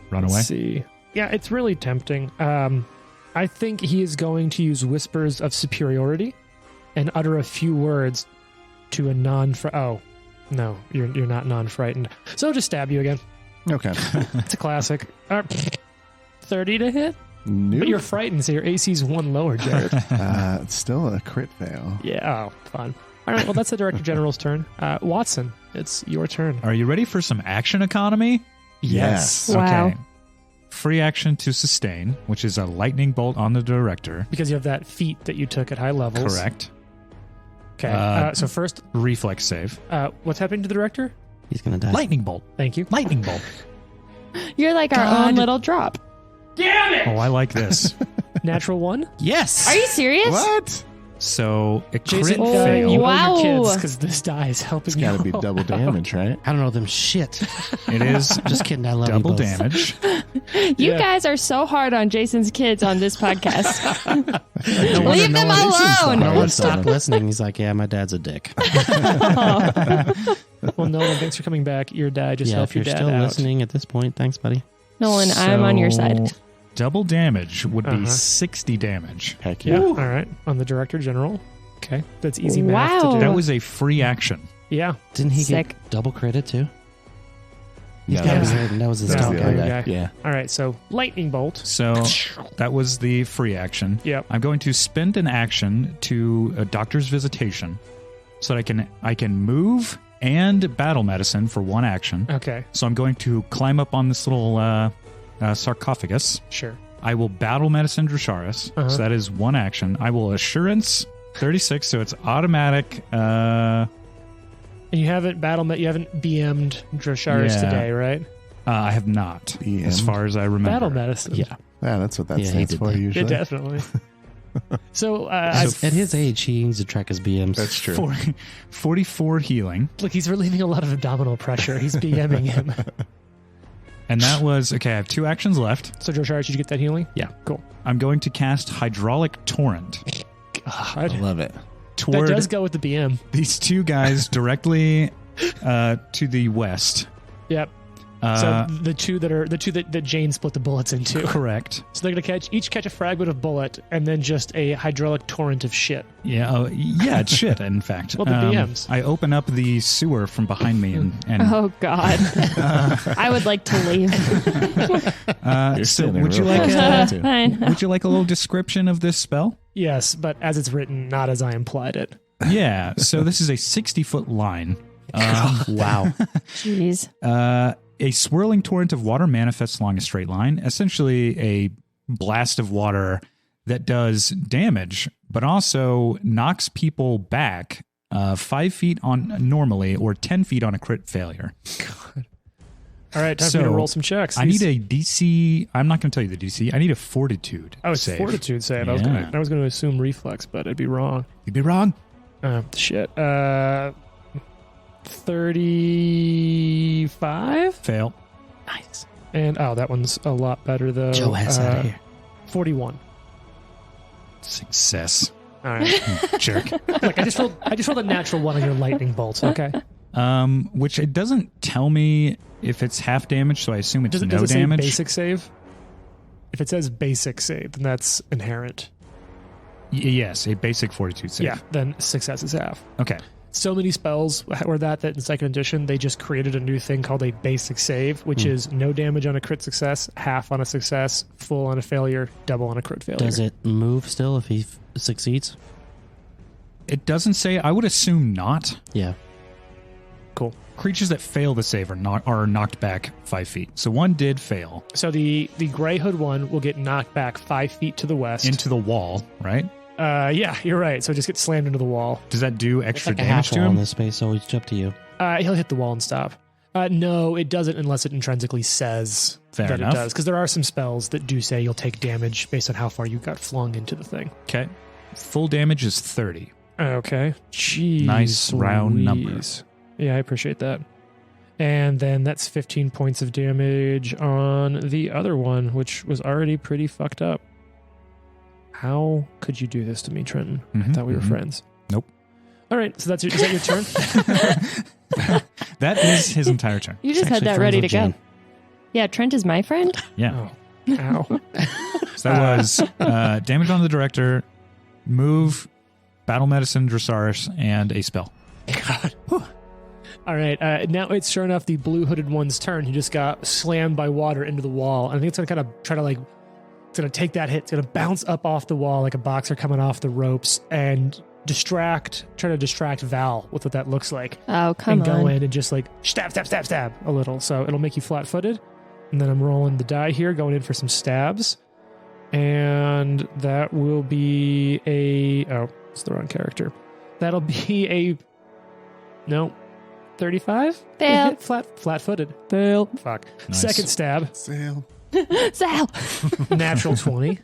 Speaker 1: Run away.
Speaker 2: let's see. Yeah, it's really tempting. I think he is going to use Whispers of Superiority and utter a few words to a oh, no, you're not non-frightened. So I'll just stab you again.
Speaker 4: Okay.
Speaker 2: It's a classic. 30 to hit?
Speaker 4: Nope.
Speaker 2: But you're frightened, so your AC's 1 lower, Jared.
Speaker 4: It's still a crit fail.
Speaker 2: Yeah, oh, fun. All right, well, that's the Director General's turn. Watson, it's your turn.
Speaker 1: Are you ready for some action economy?
Speaker 4: Yes.
Speaker 3: Wow.
Speaker 1: Okay. Free action to sustain, which is a lightning bolt on the director.
Speaker 2: Because you have that feat that you took at high levels.
Speaker 1: Correct.
Speaker 2: Okay, so first,
Speaker 1: Reflex save.
Speaker 2: what's happening to the Director?
Speaker 5: He's going to die.
Speaker 1: Lightning bolt.
Speaker 2: Thank you.
Speaker 1: Lightning bolt.
Speaker 3: You're like our own little drop.
Speaker 1: Oh, I like this.
Speaker 2: Natural 1.
Speaker 5: Yes.
Speaker 3: Are you serious?
Speaker 4: What?
Speaker 1: So a crit
Speaker 2: Jason,
Speaker 1: fail.
Speaker 2: you
Speaker 3: Wow.
Speaker 2: own your kids because this die is helping
Speaker 4: It's
Speaker 2: you.
Speaker 4: got to be double
Speaker 2: out.
Speaker 4: damage, right?
Speaker 5: I don't know them shit.
Speaker 1: It is
Speaker 5: Just kidding. I love
Speaker 1: double
Speaker 5: you both.
Speaker 1: damage.
Speaker 3: You
Speaker 2: Yeah.
Speaker 3: guys are so hard on Jason's kids on this podcast.
Speaker 4: No wonder
Speaker 3: Leave
Speaker 4: no
Speaker 3: them
Speaker 4: one listens to
Speaker 3: alone.
Speaker 4: our
Speaker 5: No one
Speaker 4: episode.
Speaker 5: stopped listening. He's like, yeah, my dad's a dick.
Speaker 2: Well, Nolan, thanks for coming back. Your dad just
Speaker 5: Yeah,
Speaker 2: helped
Speaker 5: if
Speaker 2: your
Speaker 5: you're
Speaker 2: dad
Speaker 5: still
Speaker 2: out.
Speaker 5: listening at this point, thanks, buddy.
Speaker 3: Nolan, I'm on your side.
Speaker 1: So, Double damage would be
Speaker 2: Uh-huh.
Speaker 1: 60 damage.
Speaker 4: Heck
Speaker 2: Yeah.
Speaker 4: yeah.
Speaker 2: All right. On the Director General. Okay. That's easy math
Speaker 3: Wow.
Speaker 2: to do.
Speaker 1: That was a free action.
Speaker 2: Yeah.
Speaker 5: Didn't he
Speaker 3: Sick.
Speaker 5: get double credit too?
Speaker 4: Yeah,
Speaker 2: Yeah.
Speaker 5: That was his
Speaker 2: No,
Speaker 5: double
Speaker 2: okay,
Speaker 5: credit.
Speaker 2: okay.
Speaker 4: Yeah.
Speaker 2: All right. So lightning bolt.
Speaker 1: So that was the free action.
Speaker 2: Yep.
Speaker 1: I'm going to spend an action to a doctor's visitation so that I can move and battle medicine for 1 action.
Speaker 2: Okay.
Speaker 1: So I'm going to climb up on this little sarcophagus.
Speaker 2: Sure.
Speaker 1: I will battle medicine Drosharis.
Speaker 2: Uh-huh.
Speaker 1: So that is 1 action. I will assurance 36, so it's automatic.
Speaker 2: And you haven't you haven't BM'd Drosharis
Speaker 1: Yeah.
Speaker 2: today, right?
Speaker 1: I have not,
Speaker 4: BM'd?
Speaker 1: as far as I remember.
Speaker 2: Battle medicine.
Speaker 1: Yeah.
Speaker 4: Yeah, that's what that
Speaker 5: Yeah, he
Speaker 4: stands
Speaker 5: did
Speaker 4: for
Speaker 5: that.
Speaker 2: Yeah,
Speaker 4: usually.
Speaker 2: definitely. So,
Speaker 5: At his age, he needs to track his BMs.
Speaker 4: That's true.
Speaker 1: 44 healing.
Speaker 2: look, he's relieving a lot of abdominal pressure. He's BMing him.
Speaker 1: And that was, okay, I have 2 actions left.
Speaker 2: So, Drosharis, did you get that healing?
Speaker 1: Yeah.
Speaker 2: Cool.
Speaker 1: I'm going to cast Hydraulic Torrent
Speaker 4: I
Speaker 2: God.
Speaker 4: love it.
Speaker 2: That
Speaker 1: toward
Speaker 2: does go with the BM.
Speaker 1: these 2 guys directly to the west.
Speaker 2: Yep. So the two that Jane split the bullets into.
Speaker 1: Correct.
Speaker 2: So they're gonna each catch a fragment of bullet and then just a hydraulic torrent of shit.
Speaker 1: Yeah. Oh, yeah. It's shit. In fact,
Speaker 2: Well, the BMs.
Speaker 1: I open up the sewer from behind me and
Speaker 3: Oh God, I would like to leave.
Speaker 4: You're
Speaker 1: so
Speaker 4: standing
Speaker 1: would you
Speaker 4: real
Speaker 1: like
Speaker 4: close to
Speaker 1: a,
Speaker 4: it, too.
Speaker 3: Fine.
Speaker 1: would you like a little description of this spell?
Speaker 2: Yes, but as it's written, not as I implied it.
Speaker 1: Yeah. So this is a 60-foot line.
Speaker 5: Wow.
Speaker 3: Jeez.
Speaker 1: A swirling torrent of water manifests along a straight line, essentially a blast of water that does damage, but also knocks people back 5 feet on normally or 10 feet on a crit failure.
Speaker 2: All right, time for me to roll some checks.
Speaker 1: I need a DC. I'm not going to tell you the DC. I need a fortitude.
Speaker 2: Oh, it's
Speaker 1: save.
Speaker 2: fortitude save.
Speaker 1: Yeah.
Speaker 2: I was going to assume reflex, but I'd be wrong.
Speaker 1: You'd be wrong.
Speaker 2: Shit. 35?
Speaker 1: Fail.
Speaker 5: Nice.
Speaker 2: And that one's a lot better though.
Speaker 5: Joe has out of here.
Speaker 2: 41.
Speaker 1: Success.
Speaker 2: All right.
Speaker 1: Jerk.
Speaker 2: Look, I just rolled a natural one on your lightning bolt. Okay.
Speaker 1: Which it doesn't tell me if it's half damage, so I assume it's
Speaker 2: Does it
Speaker 1: no
Speaker 2: say
Speaker 1: damage.
Speaker 2: basic save? If it says basic save, then that's inherent.
Speaker 1: Yes, a basic fortitude save.
Speaker 2: Yeah, then success is half.
Speaker 1: Okay.
Speaker 2: So many spells were that in second edition, they just created a new thing called a basic save, which is no damage on a crit success, half on a success, full on a failure, double on a crit failure.
Speaker 5: Does it move still if he succeeds?
Speaker 1: It doesn't say. I would assume not.
Speaker 5: Yeah.
Speaker 2: Cool.
Speaker 1: Creatures that fail the save are knocked back 5 feet. So one did fail
Speaker 2: So the gray hood one will get knocked back 5 feet to the west.
Speaker 1: into the wall, right?
Speaker 2: Yeah, you're right. So it just gets slammed into the wall.
Speaker 1: Does that do
Speaker 5: It's
Speaker 1: extra
Speaker 5: like a
Speaker 1: damage
Speaker 5: half
Speaker 1: to
Speaker 5: wall in
Speaker 1: him?
Speaker 5: this space, so it's up to you.
Speaker 2: He'll hit the wall and stop. No, it doesn't unless it intrinsically says
Speaker 1: Fair
Speaker 2: that
Speaker 1: enough.
Speaker 2: it does. Because there are some spells that do say you'll take damage based on how far you got flung into the thing.
Speaker 1: Okay. Full damage is 30.
Speaker 2: Okay. Jeez.
Speaker 1: Nice round number.
Speaker 2: Louise. Yeah, I appreciate that. And then that's 15 points of damage on the other one, which was already pretty fucked up. How could you do this to me, Trenton? I thought we were friends.
Speaker 1: Nope.
Speaker 2: All right, so is that your turn?
Speaker 1: That is his entire turn.
Speaker 3: You just
Speaker 5: It's
Speaker 3: had
Speaker 5: actually
Speaker 3: that ready to
Speaker 5: friends
Speaker 3: go.
Speaker 5: with
Speaker 3: Yeah, Trent is my friend.
Speaker 1: Yeah.
Speaker 2: Oh, ow.
Speaker 1: So that was damage on the director, move, battle medicine, dressage, and a spell.
Speaker 2: God. All right, now it's sure enough the blue hooded one's turn. He just got slammed by water into the wall. And I think it's going to kind of try to it's going to take that hit. It's going to bounce up off the wall like a boxer coming off the ropes and try to distract Val with what that looks like.
Speaker 3: Oh, come
Speaker 2: and
Speaker 3: on.
Speaker 2: go in and just like stab a little. So it'll make you flat footed. And then I'm rolling the die here, going in for some stabs. And that will be it's the wrong character. That'll be 35?
Speaker 3: Fail.
Speaker 2: Flat footed.
Speaker 3: Fail.
Speaker 2: Fuck.
Speaker 1: Nice.
Speaker 2: Second stab,
Speaker 4: Sail.
Speaker 3: Sal.
Speaker 2: natural 20.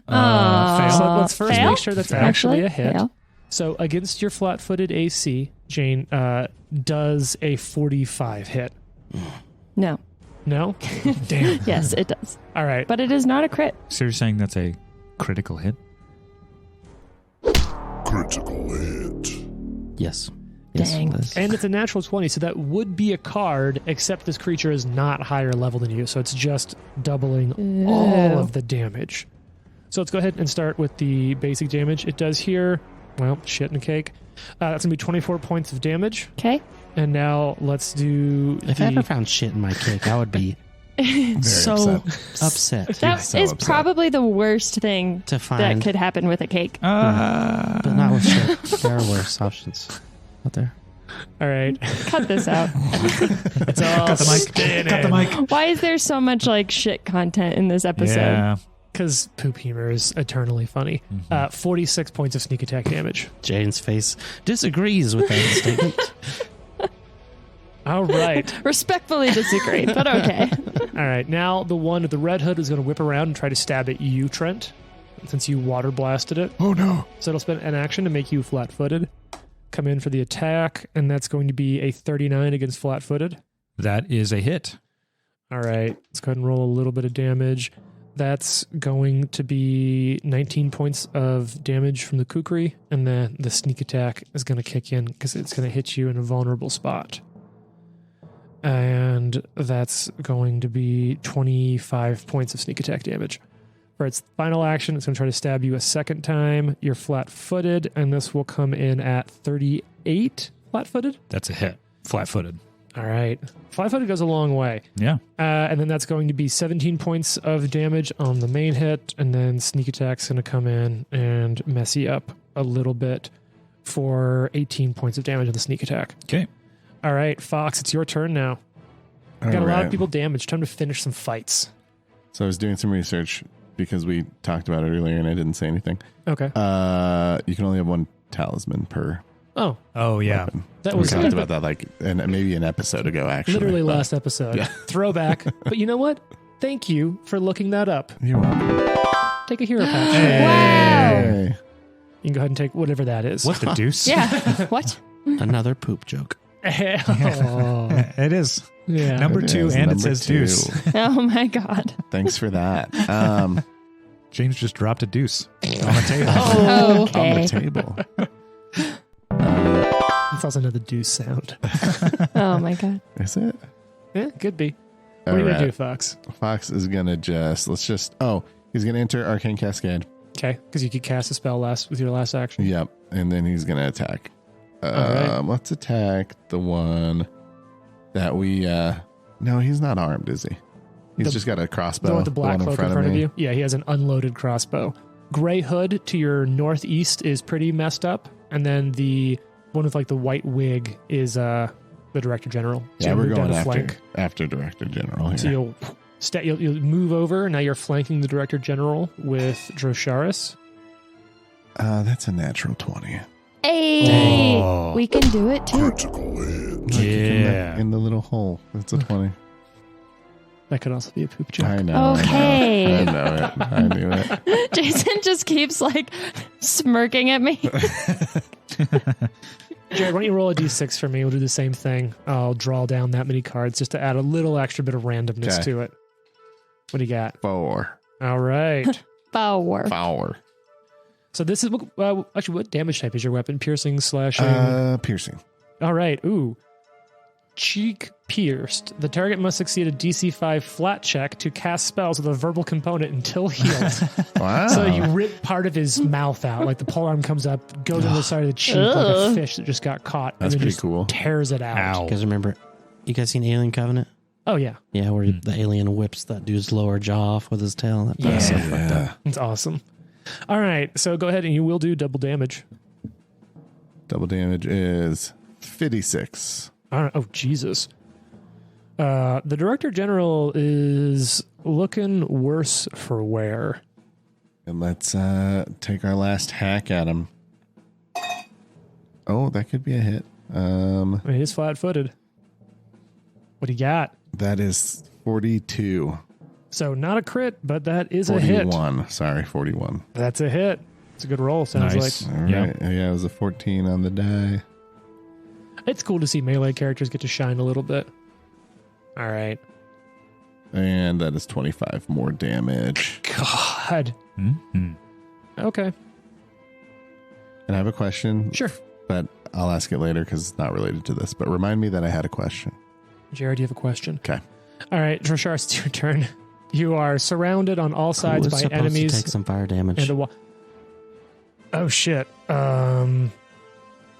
Speaker 3: Aw.
Speaker 2: So let's first
Speaker 3: Fail?
Speaker 2: make sure that's actually a hit.
Speaker 3: Fail.
Speaker 2: So against your flat footed AC, Jane, does a 45 hit?
Speaker 3: No.
Speaker 2: No? Damn.
Speaker 3: Yes, it does.
Speaker 2: All right.
Speaker 3: But it is not a crit.
Speaker 1: So you're saying that's a critical hit?
Speaker 6: Critical hit.
Speaker 5: Yes. Yes.
Speaker 3: Dang.
Speaker 5: Liz.
Speaker 2: And it's a natural 20, so that would be a card, except this creature is not higher level than you, so it's just doubling all of the damage. So let's go ahead and start with the basic damage. It does here, well, shit and cake. That's going to be 24 points of damage.
Speaker 3: Okay.
Speaker 2: And now let's do
Speaker 5: If I ever found shit in my cake, I would be so upset
Speaker 3: That
Speaker 4: so
Speaker 3: is
Speaker 4: upset.
Speaker 3: probably the worst thing
Speaker 5: to
Speaker 3: that
Speaker 5: find,
Speaker 3: could happen with a cake.
Speaker 5: but not with shit. There are worse options out there.
Speaker 2: All right.
Speaker 3: Cut this out.
Speaker 2: It's all
Speaker 1: Cut the mic. Cut the mic.
Speaker 3: Why is there so much like shit content in this episode?
Speaker 1: Yeah.
Speaker 2: Because poop humor is eternally funny. 46 points of sneak attack damage.
Speaker 5: Jane's face disagrees with that statement.
Speaker 2: All right.
Speaker 3: Respectfully disagree, but okay.
Speaker 2: All right. Now the one with the red hood is going to whip around and try to stab at you, Trent, since you water blasted it.
Speaker 4: Oh no.
Speaker 2: So it'll spend an action to make you flat-footed. Come in for the attack, and that's going to be a 39 against flat-footed.
Speaker 1: That is a hit.
Speaker 2: All right. Let's go ahead and roll a little bit of damage. That's going to be 19 points of damage from the kukri, and then the sneak attack is going to kick in because it's going to hit you in a vulnerable spot. And that's going to be 25 points of sneak attack damage. For its final action, it's going to try to stab you a second time. You're flat-footed, and this will come in at 38 flat-footed.
Speaker 1: That's a hit. Flat-footed.
Speaker 2: All right. Flat-footed goes a long way.
Speaker 1: Yeah.
Speaker 2: And then that's going to be 17 points of damage on the main hit, and then sneak attack's going to come in and mess you up a little bit for 18 points of damage on the sneak attack.
Speaker 1: Okay.
Speaker 2: All right, Fox, it's your turn now. Got a lot of people damaged. Time to finish some fights.
Speaker 4: So I was doing some research because we talked about it earlier and I didn't say anything.
Speaker 2: Okay.
Speaker 4: You can only have one talisman per
Speaker 2: Oh,
Speaker 1: yeah.
Speaker 4: weapon.
Speaker 2: that
Speaker 4: We
Speaker 2: was
Speaker 4: talked about that like maybe an episode ago, actually.
Speaker 2: literally
Speaker 4: but-
Speaker 2: last episode.
Speaker 4: Yeah.
Speaker 2: Throwback. But you know what? Thank you for looking that up.
Speaker 4: You're welcome.
Speaker 2: Take a hero patch.
Speaker 3: Wow.
Speaker 4: Hey.
Speaker 2: You can go ahead and take whatever that is.
Speaker 1: What the deuce?
Speaker 3: Yeah. What?
Speaker 5: Another poop joke.
Speaker 2: Oh,
Speaker 1: It is.
Speaker 2: yeah.
Speaker 1: Number
Speaker 4: It
Speaker 1: 2,
Speaker 4: is
Speaker 1: and it
Speaker 4: number
Speaker 1: says
Speaker 4: 2.
Speaker 1: deuce.
Speaker 3: Oh my God.
Speaker 4: Thanks for that.
Speaker 1: James just dropped a deuce on the table.
Speaker 3: Oh,
Speaker 4: On
Speaker 3: okay.
Speaker 4: the table.
Speaker 2: It's also another deuce sound.
Speaker 3: Oh my God.
Speaker 4: Is it?
Speaker 2: Yeah, could be. What are you going to do, Fox?
Speaker 4: Fox is going to he's going to enter Arcane Cascade.
Speaker 2: Okay, because you could cast a spell with your last action.
Speaker 4: Yep. And then he's going to attack.
Speaker 2: right.
Speaker 4: Let's attack the one that we, no, he's not armed, is he? He's just got a crossbow.
Speaker 2: The one with the black
Speaker 4: one
Speaker 2: cloak in front of you? Yeah, he has an unloaded crossbow. Gray Hood to your northeast is pretty messed up. And then the one with like the white wig is the Director General. So
Speaker 4: Yeah,
Speaker 2: you'll
Speaker 4: we're
Speaker 2: move down
Speaker 4: going
Speaker 2: a flank.
Speaker 4: after Director General here.
Speaker 2: So you'll move over. Now you're flanking the Director General with Drosharis.
Speaker 4: That's a natural 20.
Speaker 3: Hey,
Speaker 1: Oh.
Speaker 3: we can do it too.
Speaker 6: Critical hit.
Speaker 1: Yeah.
Speaker 4: In the little hole. That's a 20.
Speaker 2: That could also be a poop joke.
Speaker 4: I know.
Speaker 3: Okay.
Speaker 4: I know it. I knew it.
Speaker 3: Jason just keeps like smirking at me.
Speaker 2: Jared, why don't you roll a d6 for me? We'll do the same thing. I'll draw down that many cards just to add a little extra bit of randomness
Speaker 4: Okay.
Speaker 2: to it. What do you got?
Speaker 4: 4.
Speaker 2: All right.
Speaker 3: Power.
Speaker 4: Power.
Speaker 2: So this is actually what damage type is your weapon? Piercing, slashing.
Speaker 4: Piercing.
Speaker 2: All right. Ooh. Cheek pierced. The target must succeed a DC 5 flat check to cast spells with a verbal component until healed.
Speaker 4: Wow.
Speaker 2: So you rip part of his mouth out, like the polearm comes up, goes on the side of the cheek like a
Speaker 3: Ugh.
Speaker 2: fish that just got caught.
Speaker 4: That's
Speaker 2: and then
Speaker 4: pretty
Speaker 2: just
Speaker 4: cool.
Speaker 2: Tears it out.
Speaker 1: Ow.
Speaker 5: You guys remember? You guys seen Alien Covenant?
Speaker 2: Oh yeah,
Speaker 5: Yeah, where the alien whips that dude's lower jaw off with his tail. That
Speaker 2: Yeah.
Speaker 5: was so fucked up.
Speaker 4: Yeah.
Speaker 2: it's awesome. All right, so go ahead and you will do double damage.
Speaker 4: Double damage is 56.
Speaker 2: All right. Oh Jesus. The Director General is looking worse for wear.
Speaker 4: And let's take our last hack at him. Oh, that could be a hit.
Speaker 2: I mean, he's flat-footed. What do you got?
Speaker 4: That is 42.
Speaker 2: So not a crit, but that is a hit.
Speaker 4: 41. Sorry, 41.
Speaker 2: That's a hit. It's a good roll, sounds
Speaker 1: Nice.
Speaker 2: like.
Speaker 4: All
Speaker 1: Yeah.
Speaker 4: right. Yeah, it was a 14 on the die.
Speaker 2: It's cool to see melee characters get to shine a little bit. All right.
Speaker 4: And that is 25 more damage.
Speaker 2: God.
Speaker 1: Mhm.
Speaker 2: Okay.
Speaker 4: And I have a question.
Speaker 2: Sure.
Speaker 4: But I'll ask it later because it's not related to this. But remind me that I had a question.
Speaker 2: Jared, you have a question?
Speaker 4: Okay.
Speaker 2: All right, Drosharis, it's your turn. You are surrounded on all
Speaker 5: Who
Speaker 2: sides
Speaker 5: was
Speaker 2: by
Speaker 5: supposed
Speaker 2: enemies
Speaker 5: to take some fire damage?
Speaker 2: and a wall. Oh shit.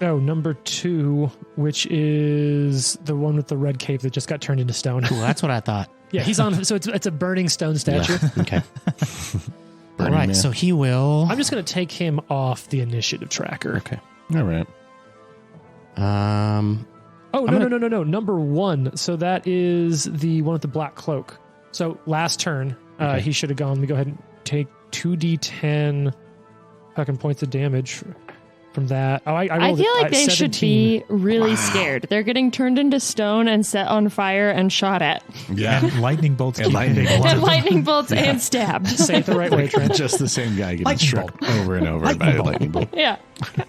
Speaker 2: Number 2, which is the one with the red cape that just got turned into stone.
Speaker 5: Cool, that's what I thought.
Speaker 2: Yeah, he's on. So it's a burning stone statue.
Speaker 5: Yeah, okay. All
Speaker 4: Burning
Speaker 5: right,
Speaker 4: Man.
Speaker 5: so he will.
Speaker 2: I'm just gonna take him off the initiative tracker.
Speaker 5: Okay.
Speaker 4: All right.
Speaker 2: Oh
Speaker 5: I'm
Speaker 2: no. Number 1. So that is the one with the black cloak. So last turn,
Speaker 5: Okay.
Speaker 2: he should have gone. Let me go ahead and take 2d10 fucking points of damage from that. Oh, I
Speaker 3: I
Speaker 2: rolled
Speaker 3: feel
Speaker 2: it,
Speaker 3: like they should
Speaker 2: 17.
Speaker 3: be really scared. They're getting turned into stone and set on fire and shot at.
Speaker 4: Yeah.
Speaker 1: And lightning bolts.
Speaker 4: And
Speaker 1: keep
Speaker 4: lightning
Speaker 1: hitting.
Speaker 4: bolts.
Speaker 3: And lightning bolts and stabbed.
Speaker 2: Say it the right way, Trent.
Speaker 4: Just the same guy getting
Speaker 1: Lightning
Speaker 4: struck
Speaker 1: bolt.
Speaker 4: over and over
Speaker 1: Lightning
Speaker 4: by a
Speaker 1: bolt.
Speaker 4: lightning bolt.
Speaker 3: Yeah.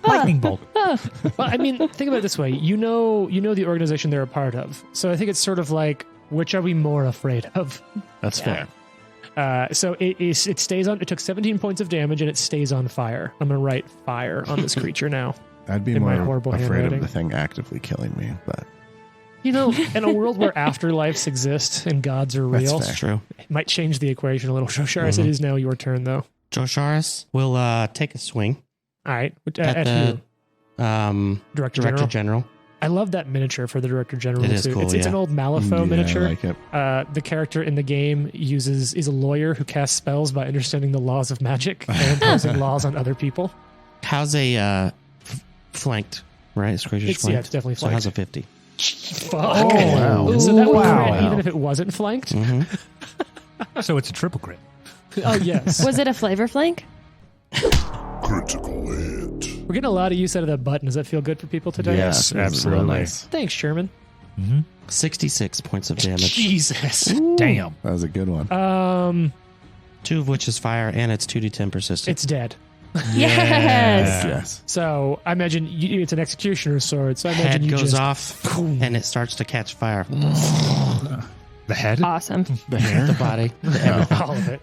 Speaker 1: Lightning bolt.
Speaker 2: Well, I mean, think about it this way. You know the organization they're a part of. So I think it's sort of like, which are we more afraid of?
Speaker 4: That's
Speaker 3: Yeah.
Speaker 4: fair.
Speaker 2: So it stays on. It took 17 points of damage and it stays on fire. I'm gonna write fire on this creature now.
Speaker 4: I'd be
Speaker 2: In my
Speaker 4: more
Speaker 2: horrible
Speaker 4: afraid
Speaker 2: handwriting.
Speaker 4: of the thing actively killing me, but
Speaker 2: You know, in a world where afterlives exist and gods are real,
Speaker 4: That's
Speaker 5: That's true.
Speaker 2: it might change the equation a little. Shosharis, it is now your turn, though.
Speaker 5: Josharis will take a swing
Speaker 2: All right.
Speaker 5: at
Speaker 2: who?
Speaker 5: the
Speaker 2: Director General.
Speaker 5: General.
Speaker 2: I love that miniature for the Director General,
Speaker 5: It is
Speaker 2: too.
Speaker 5: cool,
Speaker 2: It's an
Speaker 5: yeah.
Speaker 2: old Malifaux miniature.
Speaker 4: I like it.
Speaker 2: The character in the game is a lawyer who casts spells by understanding the laws of magic and imposing laws on other people.
Speaker 5: How's a flanked, right? It's crazy.
Speaker 2: It's definitely
Speaker 5: So how's
Speaker 2: flanked.
Speaker 5: a 50?
Speaker 2: Fuck.
Speaker 4: wow.
Speaker 2: So that would
Speaker 1: Wow.
Speaker 2: crit even if it wasn't flanked?
Speaker 5: Mm-hmm.
Speaker 1: So it's a triple crit.
Speaker 2: Oh, yes.
Speaker 3: Was it a flavor flank?
Speaker 6: Critical hit.
Speaker 2: We're getting a lot of use out of that button. Does that feel good for people today?
Speaker 1: Yes,
Speaker 4: This is real
Speaker 1: absolutely.
Speaker 4: nice.
Speaker 2: Thanks, Sherman.
Speaker 5: 66 points of damage.
Speaker 2: Jesus.
Speaker 1: Damn.
Speaker 4: That was a good one.
Speaker 5: 2 of which is fire, and it's 2d10 persistent.
Speaker 2: It's dead.
Speaker 3: Yes.
Speaker 4: Yes.
Speaker 2: So I imagine it's an executioner's sword. So I imagine
Speaker 5: Head
Speaker 2: you
Speaker 5: goes
Speaker 2: just
Speaker 5: off, and it starts to catch fire.
Speaker 1: The head?
Speaker 3: Awesome.
Speaker 5: The hair, the body, everything.
Speaker 2: all of it.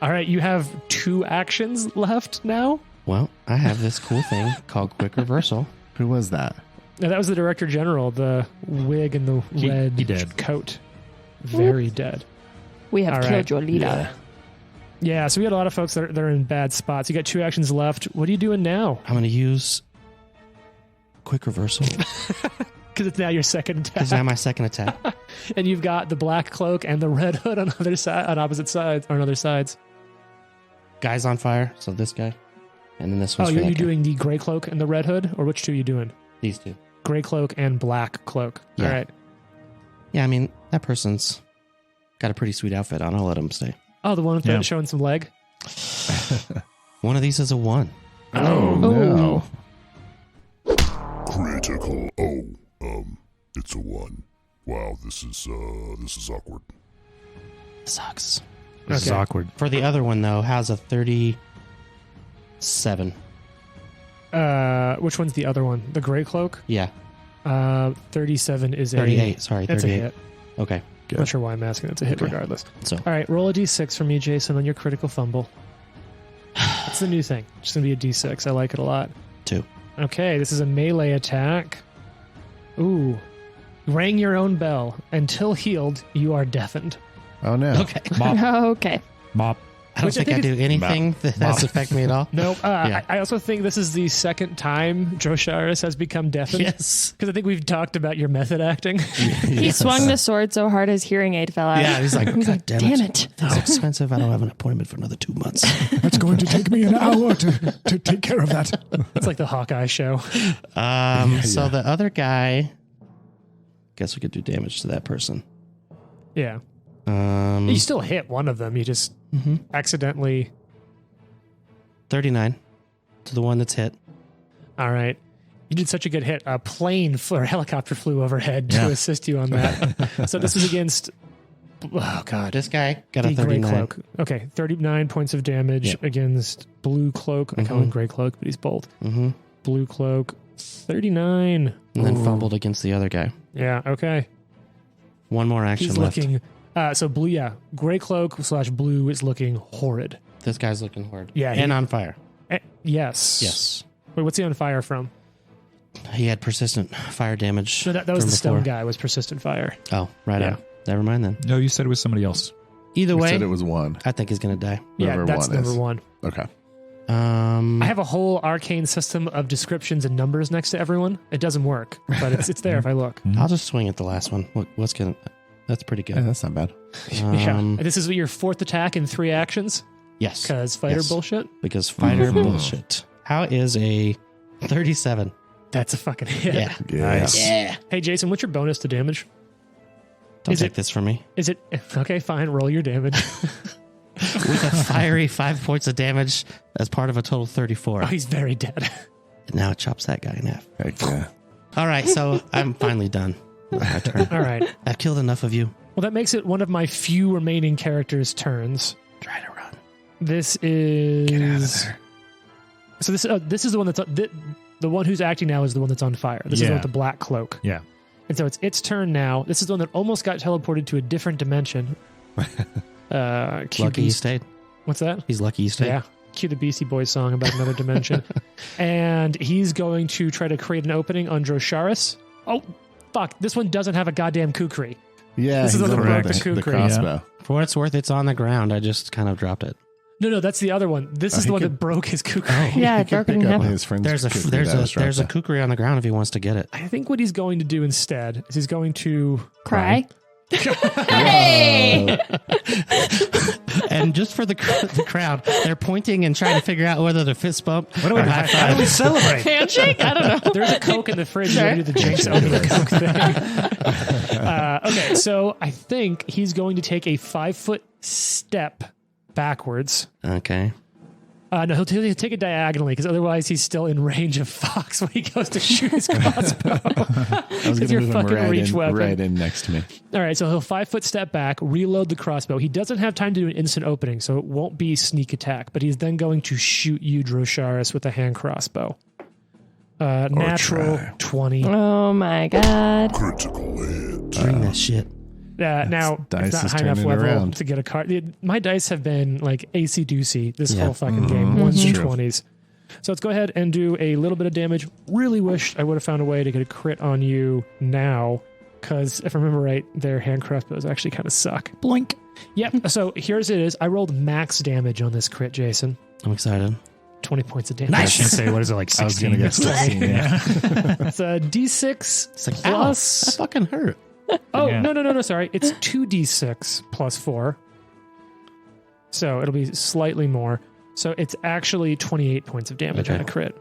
Speaker 2: All right, you have 2 actions left now.
Speaker 5: Well, I have this cool thing called quick reversal.
Speaker 4: Who was that?
Speaker 2: Now, that was the Director General, the wig and the red
Speaker 1: he dead.
Speaker 2: coat. Very dead.
Speaker 3: We have
Speaker 2: All
Speaker 3: killed
Speaker 2: right.
Speaker 3: your leader.
Speaker 2: Yeah, so we got a lot of folks that are in bad spots. You got 2 actions left. What are you doing now?
Speaker 5: I'm going to use quick reversal
Speaker 2: Because it's now your second
Speaker 5: because
Speaker 2: attack.
Speaker 5: now my second attack.
Speaker 2: And you've got the black cloak and the red hood on opposite sides or on other sides.
Speaker 5: Guy's on fire, so this guy, and then this one's
Speaker 2: Oh,
Speaker 5: for
Speaker 2: you're
Speaker 5: that guy.
Speaker 2: doing the gray cloak and the red hood, or which 2 are you doing?
Speaker 5: These 2.
Speaker 2: Gray cloak and black cloak.
Speaker 5: Yeah.
Speaker 2: All right.
Speaker 5: Yeah, I mean, that person's got a pretty sweet outfit on. I'll let him stay.
Speaker 2: Oh, the one with
Speaker 1: Yeah.
Speaker 2: showing some leg.
Speaker 5: One of these is a 1.
Speaker 4: Oh, no.
Speaker 6: Critical. It's a 1. Wow, this is awkward.
Speaker 5: Sucks.
Speaker 1: This is
Speaker 2: Okay.
Speaker 1: awkward.
Speaker 5: For the other one, though, how's a 37?
Speaker 2: Which one's the other one? The gray cloak.
Speaker 5: Yeah,
Speaker 2: 37 is
Speaker 5: 38. Sorry,
Speaker 2: That's
Speaker 5: 38.
Speaker 2: a hit.
Speaker 5: Okay.
Speaker 2: I'm not sure why I'm asking. It's a hit
Speaker 5: Okay.
Speaker 2: regardless.
Speaker 5: So,
Speaker 2: All right, roll a d6 for me, Jason, on your critical fumble. That's the new thing. It's going to be a d6. I like it a lot.
Speaker 5: 2.
Speaker 2: Okay, this is a melee attack. Ooh. Rang your own bell. Until healed, you are deafened.
Speaker 4: Oh, no.
Speaker 5: Okay.
Speaker 1: Mop.
Speaker 3: Okay.
Speaker 1: Mop.
Speaker 5: I don't
Speaker 2: Which I
Speaker 5: think I
Speaker 2: think
Speaker 5: do anything that has affect me at all.
Speaker 2: Nope.
Speaker 5: Yeah.
Speaker 2: I also think this is the second time Josharis has become deafened.
Speaker 5: Yes.
Speaker 2: Because I think we've talked about your method acting.
Speaker 3: He swung the sword so hard his hearing aid fell out.
Speaker 5: Yeah, he's like, God
Speaker 3: damn it.
Speaker 5: It's expensive. I don't have an appointment for another 2 months.
Speaker 1: It's going to take me an hour to take care of that.
Speaker 2: It's like the Hawkeye show.
Speaker 5: So the other guy, guess we could do damage to that person.
Speaker 2: Yeah.
Speaker 5: Um,
Speaker 2: You still hit one of them. You just accidentally.
Speaker 5: 39 to the one that's hit.
Speaker 2: All right. You did such a good hit. A plane or a helicopter flew overhead to
Speaker 1: Yeah.
Speaker 2: assist you on that. So this was against. Oh, God.
Speaker 5: This guy got a
Speaker 2: The gray
Speaker 5: 39.
Speaker 2: cloak. Okay. 39 points of damage
Speaker 5: Yep.
Speaker 2: against blue cloak. I call him gray cloak, but he's bold.
Speaker 5: Mm-hmm.
Speaker 2: Blue cloak. 39.
Speaker 5: And then
Speaker 2: Ooh.
Speaker 5: fumbled against the other guy.
Speaker 2: Yeah. Okay.
Speaker 5: One more action
Speaker 2: He's
Speaker 5: left.
Speaker 2: looking. So blue. Yeah. Gray cloak / blue is looking horrid.
Speaker 5: This guy's looking hard.
Speaker 2: Yeah,
Speaker 5: And on fire.
Speaker 2: Yes.
Speaker 5: Yes.
Speaker 2: Wait, what's he on fire from?
Speaker 5: He had persistent fire damage.
Speaker 2: No, that was
Speaker 5: from
Speaker 2: the stone
Speaker 5: before.
Speaker 2: guy. Was persistent fire.
Speaker 5: Oh, right
Speaker 2: Yeah.
Speaker 5: on. Never mind then.
Speaker 1: No, you said it was somebody else.
Speaker 5: Either
Speaker 4: You
Speaker 5: way,
Speaker 4: said it was 1.
Speaker 5: I think he's going to die.
Speaker 2: Yeah,
Speaker 4: Whoever
Speaker 2: that's
Speaker 4: one
Speaker 2: number
Speaker 4: is.
Speaker 2: 1.
Speaker 4: Okay.
Speaker 5: Um,
Speaker 2: I have a whole arcane system of descriptions and numbers next to everyone. It doesn't work, but it's there if I look.
Speaker 5: I'll just swing at the last one. What's going to... That's pretty
Speaker 4: Yeah,
Speaker 5: good.
Speaker 4: that's not bad.
Speaker 2: Yeah.
Speaker 5: Um,
Speaker 2: This is your 4th attack in 3 actions
Speaker 5: Yes.
Speaker 2: because fighter
Speaker 5: Yes.
Speaker 2: bullshit.
Speaker 5: Because fighter
Speaker 4: Mhm.
Speaker 5: bullshit. How is a 37?
Speaker 2: That's a fucking hit.
Speaker 5: Yeah.
Speaker 1: Nice.
Speaker 5: Yeah.
Speaker 2: Hey, Jason, what's your bonus to damage?
Speaker 5: Don't
Speaker 2: Is
Speaker 5: take
Speaker 2: it-
Speaker 5: this from me.
Speaker 2: Is it okay? Fine, roll your damage.
Speaker 5: With a fiery 5 points of damage as part of a total 34.
Speaker 2: Oh, he's very dead.
Speaker 5: And now it chops that guy in half.
Speaker 4: Heck yeah.
Speaker 5: All right, so I'm finally done with my turn.
Speaker 2: All right.
Speaker 5: I've killed enough of you.
Speaker 2: Well, that makes it one of my few remaining characters' turns.
Speaker 5: Try to run.
Speaker 2: This is.
Speaker 1: Get out of there.
Speaker 2: So this is the one that's the one who's acting now is the one that's on fire. This is the one
Speaker 1: Yeah.
Speaker 2: with the black cloak.
Speaker 1: Yeah.
Speaker 2: And so it's its turn now. This is the one that almost got teleported to a different dimension. Cue
Speaker 5: Lucky you
Speaker 2: Beast-
Speaker 5: stayed.
Speaker 2: What's that?
Speaker 5: He's lucky you stayed.
Speaker 2: Yeah. Cue the Beastie Boys song about another dimension. And he's going to try to create an opening on Drosharis. Oh, fuck, this one doesn't have a goddamn kukri.
Speaker 4: Yeah,
Speaker 2: This is
Speaker 4: he's
Speaker 2: the
Speaker 4: over
Speaker 2: one
Speaker 4: the,
Speaker 2: with the
Speaker 4: the
Speaker 2: kukri,
Speaker 4: crossbow.
Speaker 5: For what it's worth, it's on the ground. I just kind of dropped it.
Speaker 2: No, that's the other one. This is
Speaker 4: he
Speaker 2: the one
Speaker 4: could-
Speaker 2: that broke his kukri.
Speaker 3: Yeah,
Speaker 4: He
Speaker 3: it's
Speaker 4: could
Speaker 3: broken in
Speaker 4: pick up
Speaker 3: half.
Speaker 4: his friend's
Speaker 5: There's a
Speaker 4: kukri
Speaker 5: there's
Speaker 4: that
Speaker 5: a
Speaker 4: was dropped
Speaker 5: there's a
Speaker 4: there.
Speaker 5: kukri on the ground if he wants to get it.
Speaker 2: I think what he's going to do instead is he's going to
Speaker 3: Cry. Hey!
Speaker 5: And just for the crowd, they're pointing and trying to figure out whether to fist bump
Speaker 1: What do
Speaker 5: or
Speaker 1: we,
Speaker 5: high
Speaker 1: how do
Speaker 5: five.
Speaker 1: we celebrate?
Speaker 3: Handshake? I don't know.
Speaker 2: There's a Coke in the fridge.
Speaker 3: Sure.
Speaker 2: You want to do the Jinx opening the Coke thing. Okay, so I think he's going to take a 5-foot step backwards.
Speaker 5: Okay.
Speaker 2: No, he'll take it diagonally because otherwise he's still in range of Fox when he goes to shoot his crossbow.
Speaker 4: I was
Speaker 2: It's
Speaker 4: going to
Speaker 2: your
Speaker 4: move him
Speaker 2: fucking reach weapon.
Speaker 4: right in next to me.
Speaker 2: All right, so he'll 5-foot step back, reload the crossbow. He doesn't have time to do an instant opening, so it won't be sneak attack, but he's then going to shoot you, Drosharis, with a hand crossbow. Natural
Speaker 4: try.
Speaker 2: 20.
Speaker 3: Oh my god.
Speaker 6: Critical hit.
Speaker 5: Bring that shit.
Speaker 2: Now,
Speaker 4: dice
Speaker 2: it's not
Speaker 4: is
Speaker 2: high enough
Speaker 4: turning
Speaker 2: level
Speaker 4: around.
Speaker 2: to get a card. My dice have been like AC-doocy this
Speaker 5: Yeah.
Speaker 2: whole fucking game. Ones and
Speaker 4: True.
Speaker 2: 20s. So let's go ahead and do a little bit of damage. Really wish I would have found a way to get a crit on you now, because if I remember right, their hand crossbows actually kind of suck.
Speaker 1: Blink.
Speaker 2: Yep. So here's it is. I rolled max damage on this crit, Jason.
Speaker 5: I'm excited.
Speaker 2: 20 points of damage.
Speaker 1: I was going to say, what is it, like 16?
Speaker 4: I was going to get 16, yeah.
Speaker 2: It's a D6
Speaker 5: It's like,
Speaker 2: plus.
Speaker 5: that fucking hurt.
Speaker 2: Oh,
Speaker 1: Yeah.
Speaker 2: no, sorry. It's 2d6 plus 4. So it'll be slightly more. So it's actually 28 points of damage on
Speaker 5: Okay.
Speaker 2: a crit.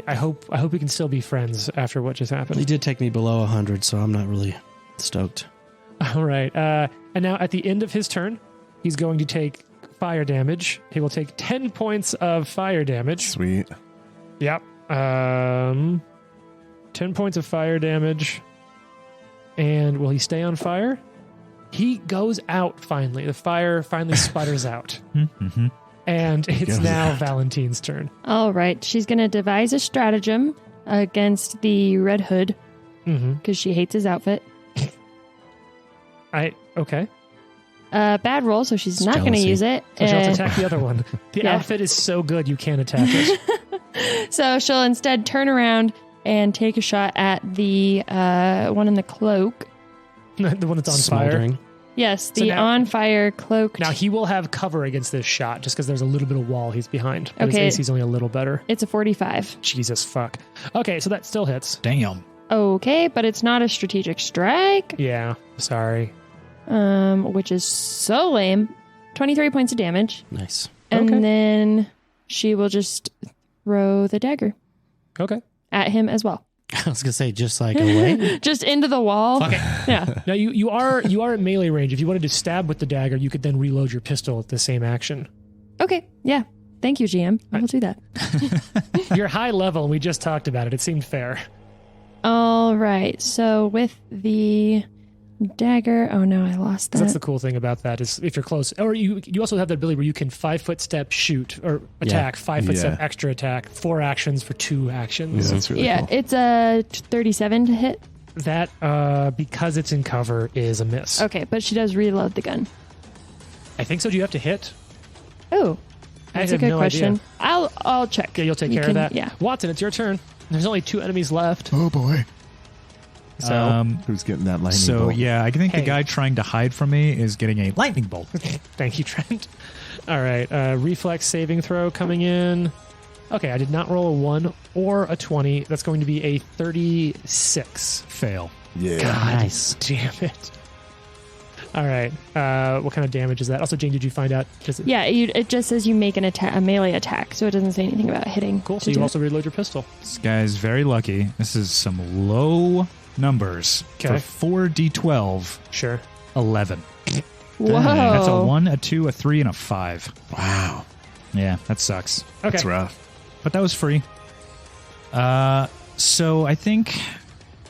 Speaker 2: I hope we can still be friends after what just
Speaker 5: He
Speaker 2: happened.
Speaker 5: did take me below 100, so I'm not really stoked.
Speaker 2: All right. And now at the end of his turn, he's going to take fire damage. He will take 10 points of fire damage.
Speaker 4: Sweet.
Speaker 2: Yep. 10 points of fire damage. And will he stay on fire? He goes out finally. The fire finally sputters out.
Speaker 1: Mm-hmm.
Speaker 2: And it's
Speaker 4: goes
Speaker 2: now
Speaker 4: out.
Speaker 2: Valentine's turn.
Speaker 3: All right. She's going to devise a stratagem against the Red Hood
Speaker 2: Mm-hmm.
Speaker 3: because she hates his outfit.
Speaker 2: Okay.
Speaker 3: Bad roll, so she's not going to
Speaker 5: jealousy.
Speaker 3: use it.
Speaker 2: So she'll have to attack the other one. The
Speaker 3: Yeah.
Speaker 2: outfit is so good you can't attack it.
Speaker 3: So she'll instead turn around and take a shot at the one in the cloak.
Speaker 2: The one that's on fire.
Speaker 5: Smoldering.
Speaker 3: Yes,
Speaker 2: So
Speaker 3: the
Speaker 2: now-
Speaker 3: on fire cloak.
Speaker 2: Now he will have cover against this shot just because there's a little bit of wall he's behind. But
Speaker 3: Okay.
Speaker 2: his AC's only a little better.
Speaker 3: It's a 45.
Speaker 2: Jesus fuck. Okay, so that still hits.
Speaker 1: Damn.
Speaker 3: Okay, but it's not a strategic strike,
Speaker 2: Yeah. Sorry.
Speaker 3: which is so lame. 23 points of damage.
Speaker 5: Nice.
Speaker 3: And
Speaker 2: Okay.
Speaker 3: then she will just throw the dagger
Speaker 2: Okay.
Speaker 3: at him as well.
Speaker 5: I was going to say, just like away.
Speaker 3: Just into the wall.
Speaker 5: Fuck it.
Speaker 3: Yeah.
Speaker 2: Now you are at melee range. If you wanted to stab with the dagger, you could then reload your pistol at the same action.
Speaker 3: Okay. Yeah. Thank you, GM. I will do that.
Speaker 2: You're high level, and we just talked about it. It seemed fair.
Speaker 3: All right. So with the dagger. Oh no, I lost
Speaker 2: 'Cause that's
Speaker 3: that.
Speaker 2: the cool thing about that is if you're close, or you also have that ability where you can 5-foot step shoot or attack, 5-foot
Speaker 4: Yeah.
Speaker 2: step extra attack, 4 actions for 2 actions.
Speaker 4: Yeah, that's really
Speaker 3: Yeah,
Speaker 4: cool.
Speaker 3: it's a 37 to hit.
Speaker 2: That because it's in cover is a miss.
Speaker 3: Okay, but she does reload the gun.
Speaker 2: I think so. Do you have to hit?
Speaker 3: Oh,
Speaker 2: I
Speaker 3: that's a
Speaker 2: have
Speaker 3: good
Speaker 2: no
Speaker 3: question.
Speaker 2: idea.
Speaker 3: I'll check.
Speaker 2: Yeah, you'll take
Speaker 3: You
Speaker 2: care
Speaker 3: can-
Speaker 2: of that.
Speaker 3: Yeah.
Speaker 2: Watson, it's your turn. There's only 2 enemies left.
Speaker 4: Oh boy.
Speaker 2: So
Speaker 4: Who's getting that lightning
Speaker 1: So
Speaker 4: bolt?
Speaker 1: yeah, I think
Speaker 2: Hey.
Speaker 1: the guy trying to hide from me is getting a lightning bolt.
Speaker 2: thank you, Trent. All right, reflex saving throw coming in. Okay, I did not roll a 1 or a 20. That's going to be a 36.
Speaker 1: Fail.
Speaker 4: Yeah.
Speaker 5: Nice.
Speaker 2: Damn it. All right. What kind of damage is that? Also, Jane, did you find out?
Speaker 3: Yeah, it just says you make a melee attack, so it doesn't say anything about hitting.
Speaker 2: Cool.
Speaker 3: to
Speaker 2: So you
Speaker 3: do
Speaker 2: also reload your pistol.
Speaker 1: This guy's very lucky. This is some low numbers
Speaker 2: Okay.
Speaker 1: for 4d12.
Speaker 2: Sure.
Speaker 1: 11.
Speaker 3: it. Whoa.
Speaker 1: That's a 1, a 2, a 3, and a 5.
Speaker 4: Wow.
Speaker 1: Yeah, that sucks.
Speaker 2: Okay.
Speaker 4: That's rough.
Speaker 1: But that was free. So I think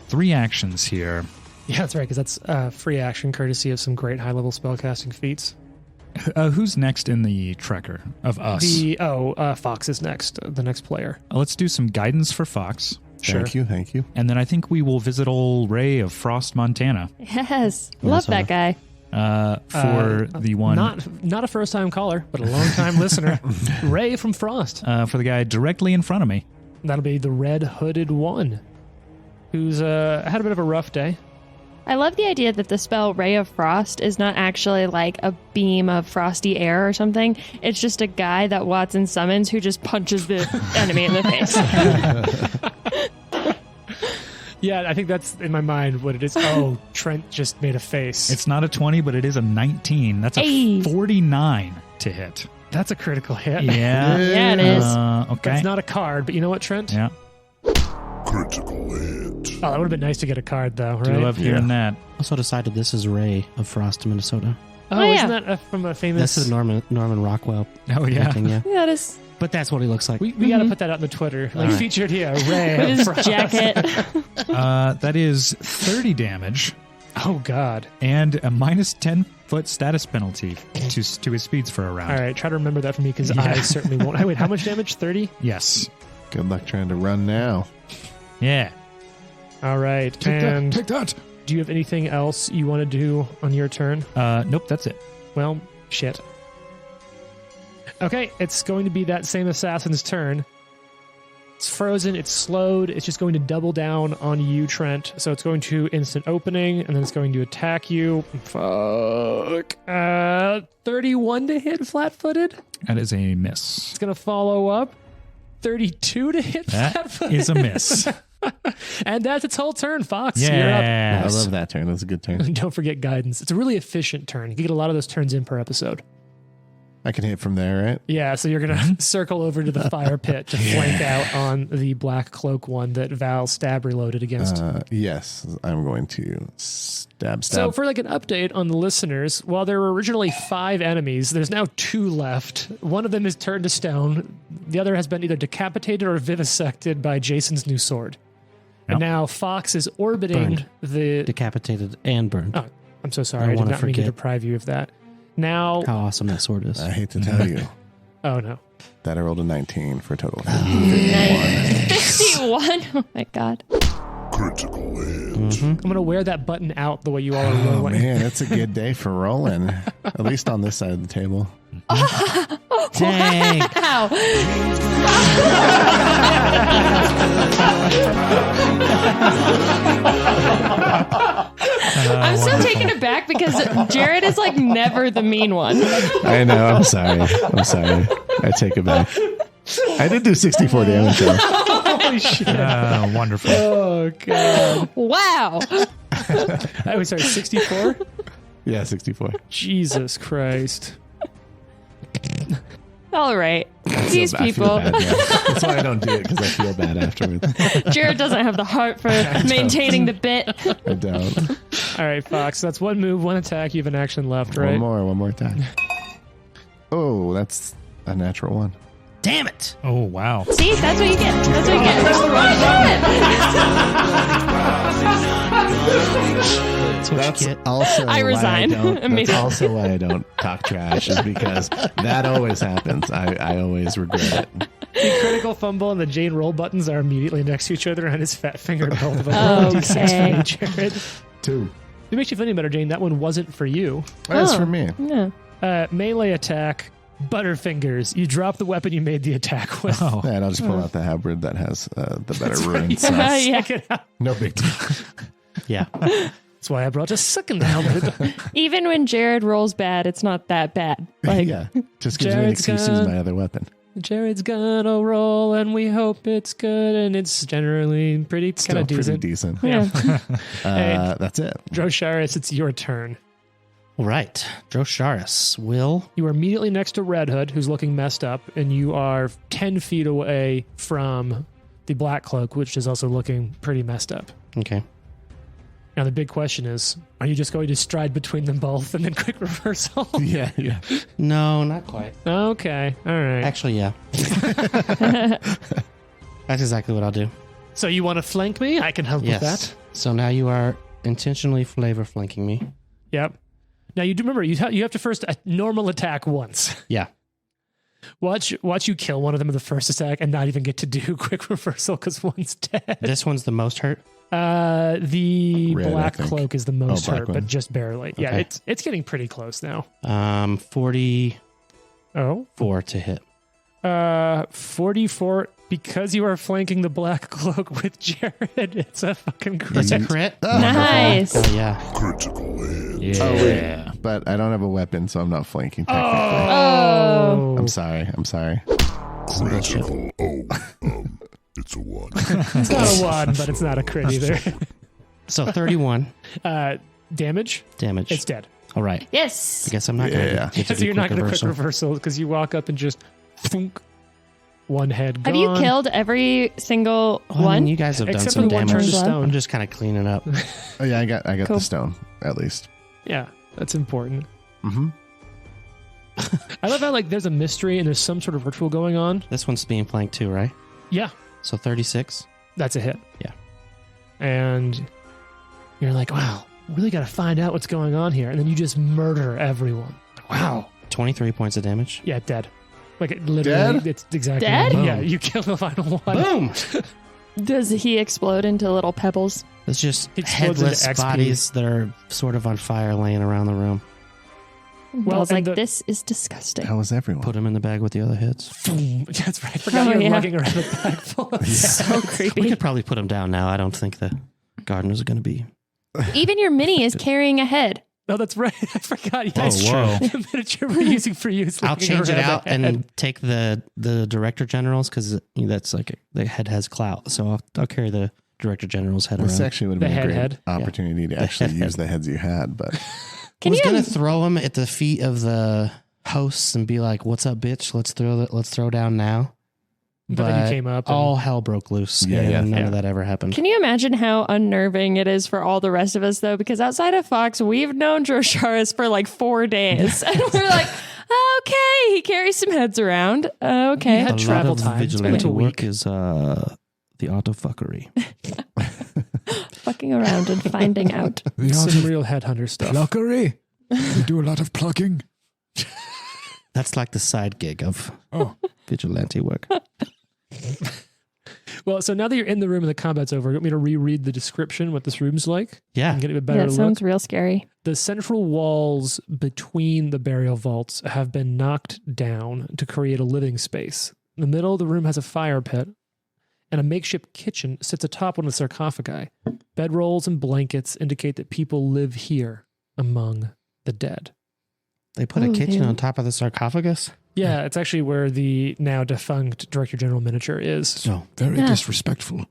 Speaker 1: 3 actions here.
Speaker 2: Yeah, that's right, because that's free action courtesy of some great high-level spellcasting feats.
Speaker 1: Who's next in the trekker of us?
Speaker 2: Fox is next, the next player.
Speaker 1: Let's do some guidance for Fox.
Speaker 2: Sure.
Speaker 4: Thank you. Thank you.
Speaker 1: And then I think we will visit old Ray of Frost, Montana
Speaker 3: Yes, love that guy.
Speaker 1: for the one.
Speaker 2: Not a first-time caller, but a long-time listener. Ray from Frost.
Speaker 1: For the guy directly in front of me.
Speaker 2: That'll be the red hooded one. who's had a bit of a rough day.
Speaker 3: I love the idea that the spell Ray of Frost is not actually like a beam of frosty air or something. It's just a guy that Watson summons who just punches the enemy in the face.
Speaker 2: Yeah, I think that's in my mind what it is. Oh, Trent just made a face.
Speaker 1: It's not a 20, but it is a 19. That's a
Speaker 3: Hey.
Speaker 1: 49 to hit.
Speaker 2: That's a critical hit.
Speaker 1: Yeah.
Speaker 3: Yeah, it is.
Speaker 1: Okay.
Speaker 2: That's not a card, but you know what, Trent?
Speaker 1: Yeah.
Speaker 6: Critical hit.
Speaker 2: Oh, that would have been nice to get a card, though,
Speaker 1: Do
Speaker 2: right?
Speaker 1: love hearing that.
Speaker 5: Also decided this is Ray of Frost, Minnesota.
Speaker 2: Oh,
Speaker 3: Oh,
Speaker 2: isn't
Speaker 3: yeah.
Speaker 2: that from a famous...
Speaker 5: This is Norman Rockwell.
Speaker 1: Oh, yeah.
Speaker 5: Painting, yeah.
Speaker 3: Yeah, it is.
Speaker 5: But that's what he looks like.
Speaker 2: We got to put that out on the Twitter. Like,
Speaker 5: right.
Speaker 2: featured here, Ray
Speaker 3: With
Speaker 2: of
Speaker 3: his
Speaker 2: Frost.
Speaker 3: jacket.
Speaker 1: That is 30 damage
Speaker 2: Oh, God.
Speaker 1: and a minus 10-foot status penalty to his speeds for a round.
Speaker 2: All right, try to remember that for me because I certainly won't. Wait, how much damage? 30?
Speaker 1: Yes.
Speaker 4: Good luck trying to run now.
Speaker 1: Yeah.
Speaker 2: All right. And
Speaker 1: Take that.
Speaker 2: do you have anything else you want to do on your turn?
Speaker 1: Nope, that's it.
Speaker 2: Well, shit. Okay, it's going to be that same assassin's turn. It's frozen, it's slowed, it's just going to double down on you, Trent. So it's going to instant opening, and then it's going to attack you. Fuck. 31 to hit flat-footed.
Speaker 1: That is a miss.
Speaker 2: It's going to follow up. 32 to hit
Speaker 1: That
Speaker 2: flat-footed.
Speaker 1: is a miss.
Speaker 2: And that's its whole turn, Fox.
Speaker 1: Yes.
Speaker 2: You're up.
Speaker 4: I love that turn. That's a good turn.
Speaker 2: And don't forget guidance. It's a really efficient turn. You get a lot of those turns in per episode.
Speaker 4: I can hit from there, right?
Speaker 2: Yeah, so you're going to circle over to the fire pit to flank out on the black cloak one that Val stab reloaded against.
Speaker 4: Yes, I'm going to stab.
Speaker 2: So for like an update on the listeners, while there were originally 5 enemies, there's now 2 left. One of them is turned to stone. The other has been either decapitated or vivisected by Jason's new sword. And
Speaker 1: Yep.
Speaker 2: now Fox is orbiting
Speaker 5: Burned.
Speaker 2: the...
Speaker 5: Decapitated and burned.
Speaker 2: Oh, I'm so
Speaker 5: I
Speaker 2: sorry. I did
Speaker 5: wanna
Speaker 2: not mean to
Speaker 5: forget.
Speaker 2: deprive you of that. Now...
Speaker 5: How awesome that sword is.
Speaker 4: I hate to tell you
Speaker 2: Oh, no.
Speaker 4: that I rolled a 19 for a total of
Speaker 3: 51. Oh my God.
Speaker 6: Critical hit.
Speaker 2: I'm going to wear that button out the way you all are
Speaker 4: Oh
Speaker 2: rolling.
Speaker 4: man, it's a good day for rolling. At least on this side of the table.
Speaker 5: Dang.
Speaker 3: Ow. I'm still taken aback because Jared is like never the mean one.
Speaker 4: I know. I'm sorry. I take it back. I did do 64 damage though.
Speaker 2: Holy shit.
Speaker 1: Wonderful.
Speaker 2: Oh, God.
Speaker 3: Wow.
Speaker 2: I was sorry, 64?
Speaker 4: Yeah, 64.
Speaker 2: Jesus Christ.
Speaker 3: All right. These
Speaker 4: I feel
Speaker 3: people.
Speaker 4: bad, yeah. That's why I don't do it, because I feel bad afterwards.
Speaker 3: Jared doesn't have the heart for maintaining the bit.
Speaker 4: I don't.
Speaker 2: All right, Fox. That's one move, one attack. You have an action left, right?
Speaker 4: One more attack. Oh, that's a natural one.
Speaker 5: Damn it.
Speaker 1: Oh, wow.
Speaker 3: See, that's what you get. That's what you get. Oh my
Speaker 5: That's what
Speaker 4: That's
Speaker 5: you get.
Speaker 4: also
Speaker 3: I resign
Speaker 4: That's
Speaker 3: immediately.
Speaker 4: also why I don't talk trash, is because that always happens. I always regret it.
Speaker 2: The critical fumble and the Jane roll buttons are immediately next to each other on his fat finger belt.
Speaker 3: Okay.
Speaker 2: Jared.
Speaker 4: 2.
Speaker 2: It makes you feel any better, Jane. That one wasn't for you.
Speaker 4: That's
Speaker 3: Oh.
Speaker 4: for me.
Speaker 3: Yeah.
Speaker 2: Melee attack. Butterfingers. You drop the weapon you made the attack with.
Speaker 1: Oh,
Speaker 4: And I'll just pull out the halberd that has the better runes. So
Speaker 3: Yeah.
Speaker 2: Check it out.
Speaker 4: no big deal.
Speaker 5: Yeah.
Speaker 2: That's why I brought a second helmet.
Speaker 3: Even when Jared rolls bad, it's not that bad. Like,
Speaker 4: Yeah, just gives me an
Speaker 2: Jared's
Speaker 4: excuse to use
Speaker 2: gone.
Speaker 4: my other weapon.
Speaker 2: Jared's gonna roll, and we hope it's good, and it's generally pretty kind
Speaker 4: Still
Speaker 2: of
Speaker 4: pretty
Speaker 2: decent.
Speaker 4: decent.
Speaker 3: yeah.
Speaker 4: That's it.
Speaker 2: Drosharis, it's your turn.
Speaker 5: All right. Drosharis will.
Speaker 2: You are immediately next to Red Hood, who's looking messed up, and you are 10 feet away from the Black Cloak, which is also looking pretty messed up.
Speaker 5: Okay.
Speaker 2: Now, the big question is, are you just going to stride between them both and then quick reversal?
Speaker 4: Yeah.
Speaker 5: No, not quite.
Speaker 2: Okay, all right.
Speaker 5: Actually, yeah. That's exactly what I'll do.
Speaker 2: So you want to flank me? I can help with
Speaker 5: Yes.
Speaker 2: that.
Speaker 5: So now you are intentionally flavor flanking me.
Speaker 2: Yep. Now, you do remember, you have to first normal attack once.
Speaker 5: Yeah.
Speaker 2: Watch you kill one of them in the first attack and not even get to do quick reversal because one's dead.
Speaker 5: This one's the most hurt.
Speaker 2: The
Speaker 4: Red, I
Speaker 2: Black
Speaker 4: think.
Speaker 2: Cloak is the most
Speaker 4: Black
Speaker 2: hurt,
Speaker 4: one.
Speaker 2: but just barely. Yeah,
Speaker 5: Okay.
Speaker 2: it's getting pretty close now.
Speaker 5: 44
Speaker 2: Oh,
Speaker 5: to hit.
Speaker 2: 44. Because you are flanking the black cloak with Jared, it's a fucking crit.
Speaker 5: It's a crit.
Speaker 3: Nice.
Speaker 5: Oh yeah.
Speaker 6: Critical hit.
Speaker 1: Yeah.
Speaker 4: Oh, wait. But I don't have a weapon, so I'm not flanking technically.
Speaker 3: Oh.
Speaker 4: I'm sorry.
Speaker 6: Critical. It's a 1.
Speaker 2: It's not a 1, but it's not a crit either.
Speaker 5: So 31
Speaker 2: Damage?
Speaker 5: damage.
Speaker 2: It's dead.
Speaker 5: All right.
Speaker 3: Yes.
Speaker 5: I guess I'm not going
Speaker 4: Yeah.
Speaker 5: to get to
Speaker 2: So
Speaker 5: do
Speaker 2: you're not
Speaker 5: quick
Speaker 2: going to quick
Speaker 5: reversal.
Speaker 2: reversal because you walk up and just thunk, one head gone.
Speaker 3: Have you killed every single
Speaker 5: Well, I
Speaker 3: one?
Speaker 5: mean, you guys have done
Speaker 2: Except
Speaker 5: some
Speaker 2: for the one turned
Speaker 5: damage.
Speaker 2: to stone.
Speaker 5: I'm just kind of cleaning up.
Speaker 4: Oh yeah, I got
Speaker 3: Cool.
Speaker 4: the stone at least.
Speaker 2: Yeah, that's important.
Speaker 4: Mm-hmm.
Speaker 2: I love how like there's a mystery and there's some sort of ritual going on.
Speaker 5: This one's being flanked too, right?
Speaker 2: Yeah,
Speaker 5: So 36.
Speaker 2: that's a hit.
Speaker 5: Yeah.
Speaker 2: And you're like, wow, really got to find out what's going on here. And then you just murder everyone. Wow.
Speaker 5: 23 points of damage.
Speaker 2: Yeah, dead. Like it literally,
Speaker 4: Dead?
Speaker 2: it's exactly.
Speaker 3: Dead?
Speaker 2: Yeah, you kill the final one.
Speaker 5: Boom!
Speaker 3: Does he explode into little pebbles?
Speaker 5: It's just
Speaker 2: It explodes
Speaker 5: headless
Speaker 2: into XP.
Speaker 5: bodies that are sort of on fire laying around the room.
Speaker 2: Well,
Speaker 3: Bill's like,
Speaker 2: and the-
Speaker 3: this is disgusting.
Speaker 4: How was everyone?
Speaker 5: Put them in the bag with the other hits.
Speaker 2: Boom. That's right. I forgot
Speaker 3: Oh,
Speaker 2: you were
Speaker 3: yeah.
Speaker 2: lugging around a bag full of
Speaker 3: So
Speaker 5: We
Speaker 3: creepy.
Speaker 5: could probably put them down now. I don't think the gardeners are going to be.
Speaker 3: Even your mini is carrying a head.
Speaker 2: Oh, that's right. I forgot. You
Speaker 1: Oh,
Speaker 2: guys
Speaker 1: whoa.
Speaker 2: the miniature we're using for you. is
Speaker 5: I'll
Speaker 2: looking
Speaker 5: change it
Speaker 2: around
Speaker 5: out
Speaker 2: the head.
Speaker 5: and take the director generals because that's like the head has clout. So I'll carry the director general's head
Speaker 4: This
Speaker 5: around.
Speaker 4: actually would
Speaker 2: The
Speaker 4: have been a
Speaker 2: head.
Speaker 4: great opportunity to actually use the heads you had, but
Speaker 5: I
Speaker 3: Can
Speaker 5: was
Speaker 3: you?
Speaker 5: gonna throw them at the feet of the hosts and be like, "What's up, bitch? Let's throw down now."
Speaker 2: But then you came up and-
Speaker 5: all hell broke loose.
Speaker 4: Yeah,
Speaker 5: and
Speaker 4: yeah.
Speaker 5: none
Speaker 2: Yeah.
Speaker 5: of that ever happened.
Speaker 3: Can you imagine how unnerving it is for all the rest of us, though? Because outside of Fox, we've known Drosharis for like 4 days. And we're like, okay, he carries some heads around. Okay.
Speaker 2: You had
Speaker 5: A
Speaker 2: travel
Speaker 5: lot of
Speaker 2: time. It's been
Speaker 5: vigilante
Speaker 2: a
Speaker 5: work
Speaker 2: week.
Speaker 5: is the autofuckery.
Speaker 3: Fucking around and finding out.
Speaker 2: Some real headhunter stuff.
Speaker 1: Pluckery. We do a lot of plucking.
Speaker 5: That's like the side gig of
Speaker 1: Oh.
Speaker 5: vigilante work.
Speaker 2: Well, so now that you're in the room and the combat's over, you want me to reread the description, what this room's like?
Speaker 5: Yeah.
Speaker 2: And get a
Speaker 3: Yeah,
Speaker 2: better
Speaker 3: it
Speaker 2: look?
Speaker 3: sounds real scary.
Speaker 2: The central walls between the burial vaults have been knocked down to create a living space. In the middle of the room has a fire pit, and a makeshift kitchen sits atop one of the sarcophagi. Bedrolls and blankets indicate that people live here among the dead.
Speaker 5: They put a
Speaker 3: Oh,
Speaker 5: kitchen
Speaker 3: yeah.
Speaker 5: on top of the sarcophagus.
Speaker 2: Yeah, it's actually where the now defunct Director General miniature is.
Speaker 5: Oh,
Speaker 1: Very
Speaker 3: Yeah.
Speaker 1: disrespectful.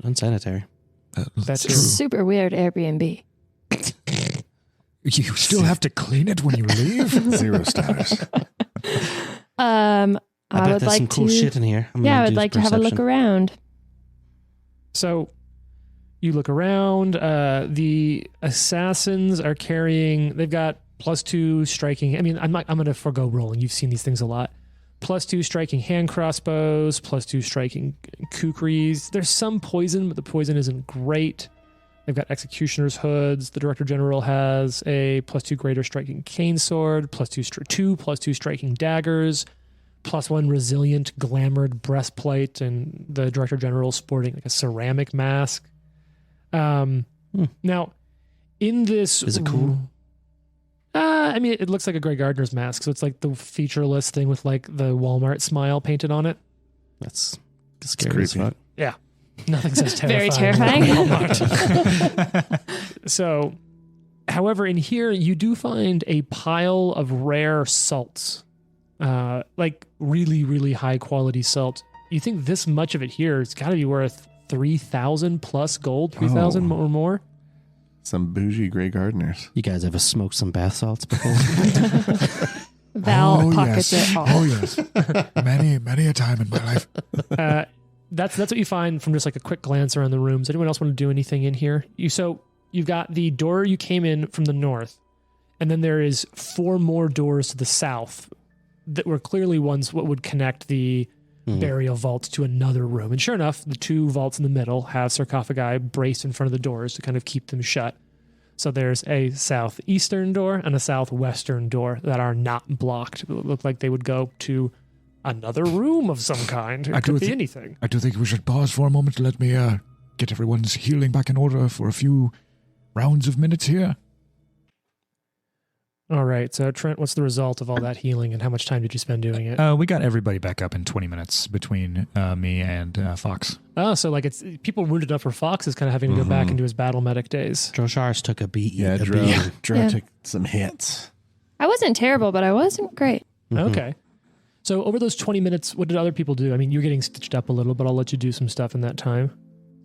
Speaker 5: unsanitary.
Speaker 2: That's
Speaker 1: true.
Speaker 2: true.
Speaker 3: Super weird Airbnb.
Speaker 1: You still have to clean it when you leave?
Speaker 4: 0 stars.
Speaker 3: I
Speaker 5: bet
Speaker 3: would
Speaker 5: there's
Speaker 3: like
Speaker 5: some cool
Speaker 3: to.
Speaker 5: shit in here. I'm
Speaker 3: Yeah, I
Speaker 5: gonna
Speaker 3: would
Speaker 5: do
Speaker 3: like to have a look
Speaker 5: perception.
Speaker 3: around.
Speaker 2: So you look around. The assassins are carrying. They've got +2 striking. I mean, I'm going to forego rolling. You've seen these things a lot. +2 striking hand crossbows. +2 striking kukris. There's some poison, but the poison isn't great. They've got executioner's hoods. The director general has a +2 greater striking cane sword. +2 +2 striking daggers. +1 resilient glamored breastplate, and the director general sporting like a ceramic mask. Now, in this,
Speaker 5: Is it cool?
Speaker 2: I mean, it looks like a Grey Gardener's mask, so it's like the featureless thing with like the Walmart smile painted on it.
Speaker 5: That's scary as
Speaker 4: creepy.
Speaker 5: fuck.
Speaker 2: Yeah, nothing says terrifying.
Speaker 3: Very terrifying.
Speaker 2: So, however, in here you do find a pile of rare salts, like really, really high quality salt. You think this much of it here has got to be worth 3,000 plus gold, 3,000 or more?
Speaker 4: Some bougie Grey Gardeners.
Speaker 5: You guys ever smoked some bath salts before?
Speaker 3: Val pockets
Speaker 1: yes.
Speaker 3: it all.
Speaker 1: Oh, yes. Many a time in my life.
Speaker 2: That's what you find from just like a quick glance around the room. Does anyone else want to do anything in here? You've got the door you came in from the north, and then there is 4 more doors to the south that were clearly ones what would connect the burial vault to another room. And sure enough, the 2 vaults in the middle have sarcophagi braced in front of the doors to kind of keep them shut. So there's a southeastern door and a southwestern door that are not blocked. It look like they would go to another room of some kind. It
Speaker 1: I
Speaker 2: could
Speaker 1: do
Speaker 2: be
Speaker 1: thi-
Speaker 2: anything.
Speaker 1: I do think we should pause for a moment to let me get everyone's healing back in order for a few rounds of minutes here.
Speaker 2: All right. So Trent, what's the result of all that healing, and how much time did you spend doing it?
Speaker 1: We got everybody back up in 20 minutes between me and Fox.
Speaker 2: Oh, so like it's people wounded up for Fox is kind of having to go back into his battle medic days.
Speaker 5: Drosharis took a beat.
Speaker 4: Yeah,
Speaker 5: a
Speaker 4: Dro
Speaker 3: Yeah.
Speaker 4: took some hits.
Speaker 3: I wasn't terrible, but I wasn't great.
Speaker 2: Okay. So over those 20 minutes, what did other people do? I mean, you're getting stitched up a little, but I'll let you do some stuff in that time.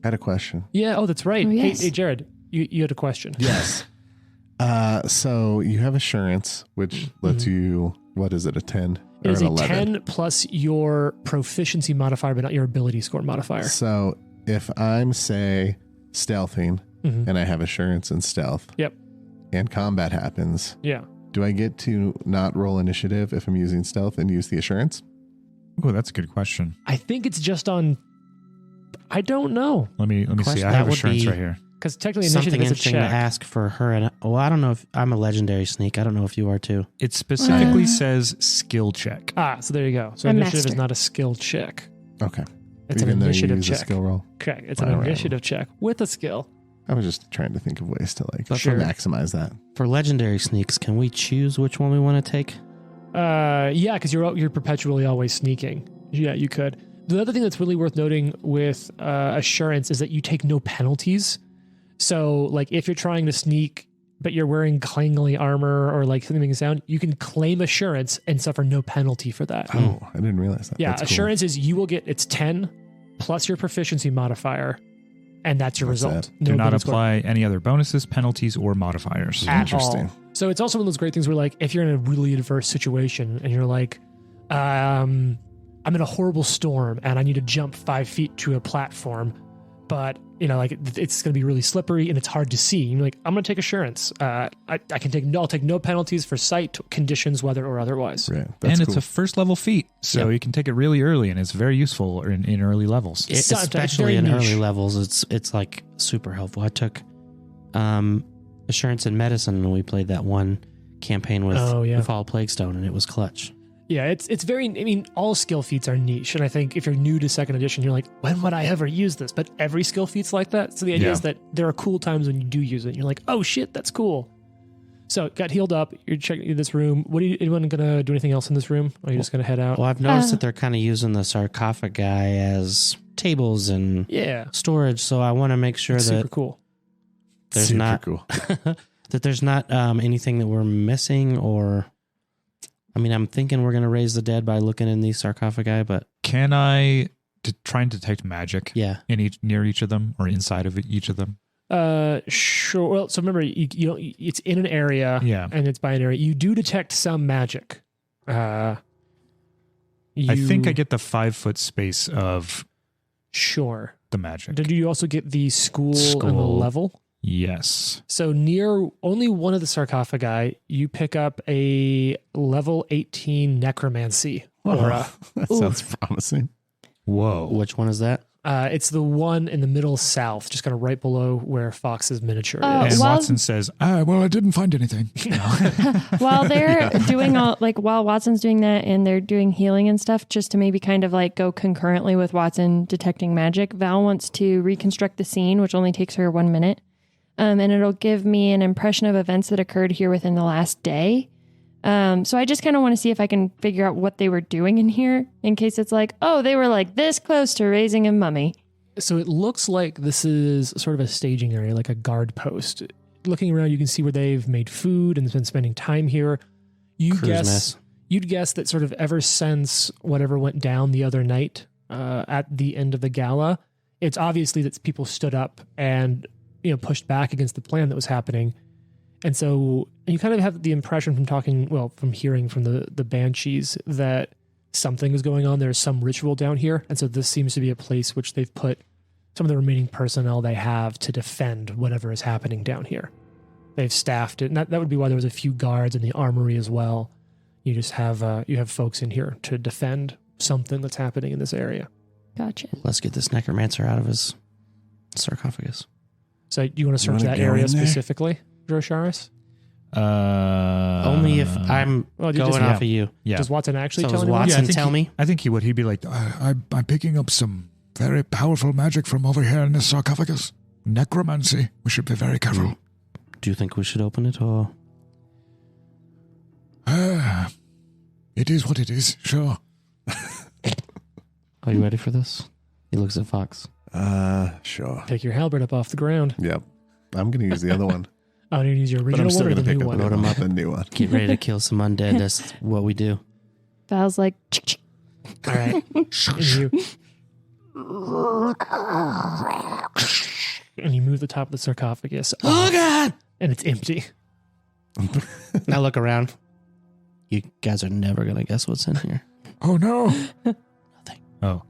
Speaker 4: I had a question.
Speaker 2: Yeah. Oh, that's right.
Speaker 3: Oh, yes.
Speaker 2: Hey, Jared, you had a question.
Speaker 4: Yes. So you have assurance, which lets you, what is it, a 10
Speaker 2: It
Speaker 4: or
Speaker 2: is
Speaker 4: an
Speaker 2: a
Speaker 4: 11?
Speaker 2: 10 plus your proficiency modifier, but not your ability score modifier.
Speaker 4: So if I'm, say, stealthing and I have assurance and stealth,
Speaker 2: Yep.
Speaker 4: and combat happens,
Speaker 2: Yeah.
Speaker 4: do I get to not roll initiative if I'm using stealth and use the assurance?
Speaker 1: Oh, that's a good question.
Speaker 2: I think it's just on. I don't know,
Speaker 1: Let me see.
Speaker 5: Question,
Speaker 1: I
Speaker 5: that
Speaker 1: have
Speaker 5: would
Speaker 1: assurance
Speaker 5: be
Speaker 1: right here.
Speaker 2: because technically
Speaker 5: Something
Speaker 2: initiative is a
Speaker 5: interesting to
Speaker 2: check.
Speaker 5: ask for her. And well, I don't know if I'm a legendary sneak. I don't know if you are too.
Speaker 1: It specifically says skill check.
Speaker 2: So there you go. So
Speaker 3: A
Speaker 2: initiative is
Speaker 3: master.
Speaker 2: not a skill check.
Speaker 4: Okay.
Speaker 2: It's
Speaker 4: Even
Speaker 2: an
Speaker 4: though you
Speaker 2: initiative
Speaker 4: use a
Speaker 2: check.
Speaker 4: skill roll.
Speaker 2: Correct. It's an
Speaker 4: Right.
Speaker 2: initiative check with a skill.
Speaker 4: I was just trying to think of ways to like
Speaker 2: Sure.
Speaker 4: maximize that.
Speaker 5: For legendary sneaks, can we choose which one we want to take?
Speaker 2: Yeah, because you're perpetually always sneaking. Yeah, you could. The other thing that's really worth noting with assurance is that you take no penalties. So, like, if you're trying to sneak, but you're wearing clangly armor or like something making a sound, you can claim assurance and suffer no penalty for that.
Speaker 4: Oh, I didn't realize that.
Speaker 2: Yeah,
Speaker 4: That's cool.
Speaker 2: assurance is you will get it's 10 plus your proficiency modifier, and that's your
Speaker 4: That's
Speaker 2: result.
Speaker 4: it.
Speaker 1: Do not
Speaker 2: ability score
Speaker 1: apply any other bonuses, penalties, or modifiers.
Speaker 2: at
Speaker 4: Interesting.
Speaker 2: all. So it's also one of those great things where, like, if you're in a really adverse situation and you're like, I'm in a horrible storm and I need to jump 5 feet to a platform, but you know, like it's going to be really slippery and it's hard to see. You're like, I'm going to take assurance. I'll take no penalties for sight, conditions, weather, or otherwise.
Speaker 4: Right. That's
Speaker 1: And
Speaker 4: cool.
Speaker 1: it's a first level feat, so you can take it really early, and it's very useful in early levels.
Speaker 2: Sometimes
Speaker 5: Especially
Speaker 2: very
Speaker 5: in
Speaker 2: niche.
Speaker 5: early levels, it's like super helpful. I took assurance and medicine when we played that one campaign with Fall Plague Stone, and it was clutch.
Speaker 2: Yeah, it's very, I mean, all skill feats are niche. And I think if you're new to second edition, you're like, when would I ever use this? But every skill feat's like that. So the idea is that there are cool times when you do use it. And you're like, oh shit, that's cool. So got healed up. You're checking this room. Anyone going to do anything else in this room? Or are you just going to head out?
Speaker 5: Well, I've noticed that they're kind of using the sarcophagi as tables and storage. So I want to make sure
Speaker 2: It's
Speaker 5: that
Speaker 2: super cool.
Speaker 5: there's
Speaker 4: Super
Speaker 5: not
Speaker 4: cool.
Speaker 5: that there's not anything that we're missing, or I mean, I'm thinking we're going to raise the dead by looking in these sarcophagi, but
Speaker 1: Can I try and detect magic?
Speaker 5: yeah.
Speaker 1: In near each of them or inside of each of them?
Speaker 2: Sure. Well, so remember, you don't, it's in an area, and it's by an area. You do detect some magic.
Speaker 1: I think I get the 5 foot space of
Speaker 2: sure
Speaker 1: the magic.
Speaker 2: Did you also get the school and the level?
Speaker 1: Yes.
Speaker 2: So near only one of the sarcophagi, you pick up a level 18 necromancy aura.
Speaker 4: That sounds promising.
Speaker 1: Whoa.
Speaker 5: Which one is that?
Speaker 2: It's the one in the middle south, just kind of right below where Fox's miniature
Speaker 3: Oh,
Speaker 2: is.
Speaker 1: And
Speaker 3: Well-
Speaker 1: Watson says, well, I didn't find anything.
Speaker 3: While they're doing while Watson's doing that and they're doing healing and stuff, just to maybe kind of like go concurrently with Watson detecting magic, Val wants to reconstruct the scene, which only takes her 1 minute. And it'll give me an impression of events that occurred here within the last day. So I just kind of want to see if I can figure out what they were doing in here, in case it's like, oh, they were like this close to raising a mummy.
Speaker 2: So it looks like this is sort of a staging area, like a guard post. Looking around, you can see where they've made food and been spending time here. You'd guess that sort of ever since whatever went down the other night at the end of the gala, it's obviously that people stood up and pushed back against the plan that was happening. And so you kind of have the impression from hearing from the banshees that something was going on. There's some ritual down here. And so this seems to be a place which they've put some of the remaining personnel they have to defend whatever is happening down here. They've staffed it. And that would be why there was a few guards in the armory as well. You just have you have folks in here to defend something that's happening in this area.
Speaker 3: Gotcha.
Speaker 5: Let's get this necromancer out of his sarcophagus.
Speaker 2: So you want to search that
Speaker 4: go
Speaker 2: area
Speaker 4: in there?
Speaker 2: specifically, Drosharis?
Speaker 5: Only if I'm
Speaker 2: Well, you
Speaker 5: going
Speaker 2: just-
Speaker 5: off of you.
Speaker 1: Yeah.
Speaker 2: Does Watson actually
Speaker 5: So
Speaker 2: tell
Speaker 5: does
Speaker 2: anyone?
Speaker 5: Watson
Speaker 1: I think
Speaker 5: tell
Speaker 1: he-
Speaker 5: me?
Speaker 1: I think he would. He'd be like,
Speaker 7: I'm picking up some very powerful magic from over here in the sarcophagus. Necromancy. We should be very careful.
Speaker 5: Do you think we should open it, or
Speaker 7: It is what it is, sure.
Speaker 5: Are you ready for this? He looks at Fox.
Speaker 4: Sure.
Speaker 2: Pick your halberd up off the ground.
Speaker 4: Yep. I'm going to use the other one.
Speaker 2: Oh, you're going to use your
Speaker 4: But I'm
Speaker 2: original
Speaker 4: still
Speaker 2: one or
Speaker 4: going
Speaker 2: the
Speaker 4: to pick
Speaker 2: new
Speaker 4: up
Speaker 2: one?
Speaker 5: Load 'em up.
Speaker 4: the new one.
Speaker 5: Get ready to kill some undead. That's what we do.
Speaker 3: Val's like,
Speaker 2: All right. And you move the top of the sarcophagus.
Speaker 5: Oh, God!
Speaker 2: And it's empty.
Speaker 5: Now look around. You guys are never going to guess what's in here.
Speaker 7: Oh no.
Speaker 1: Oh.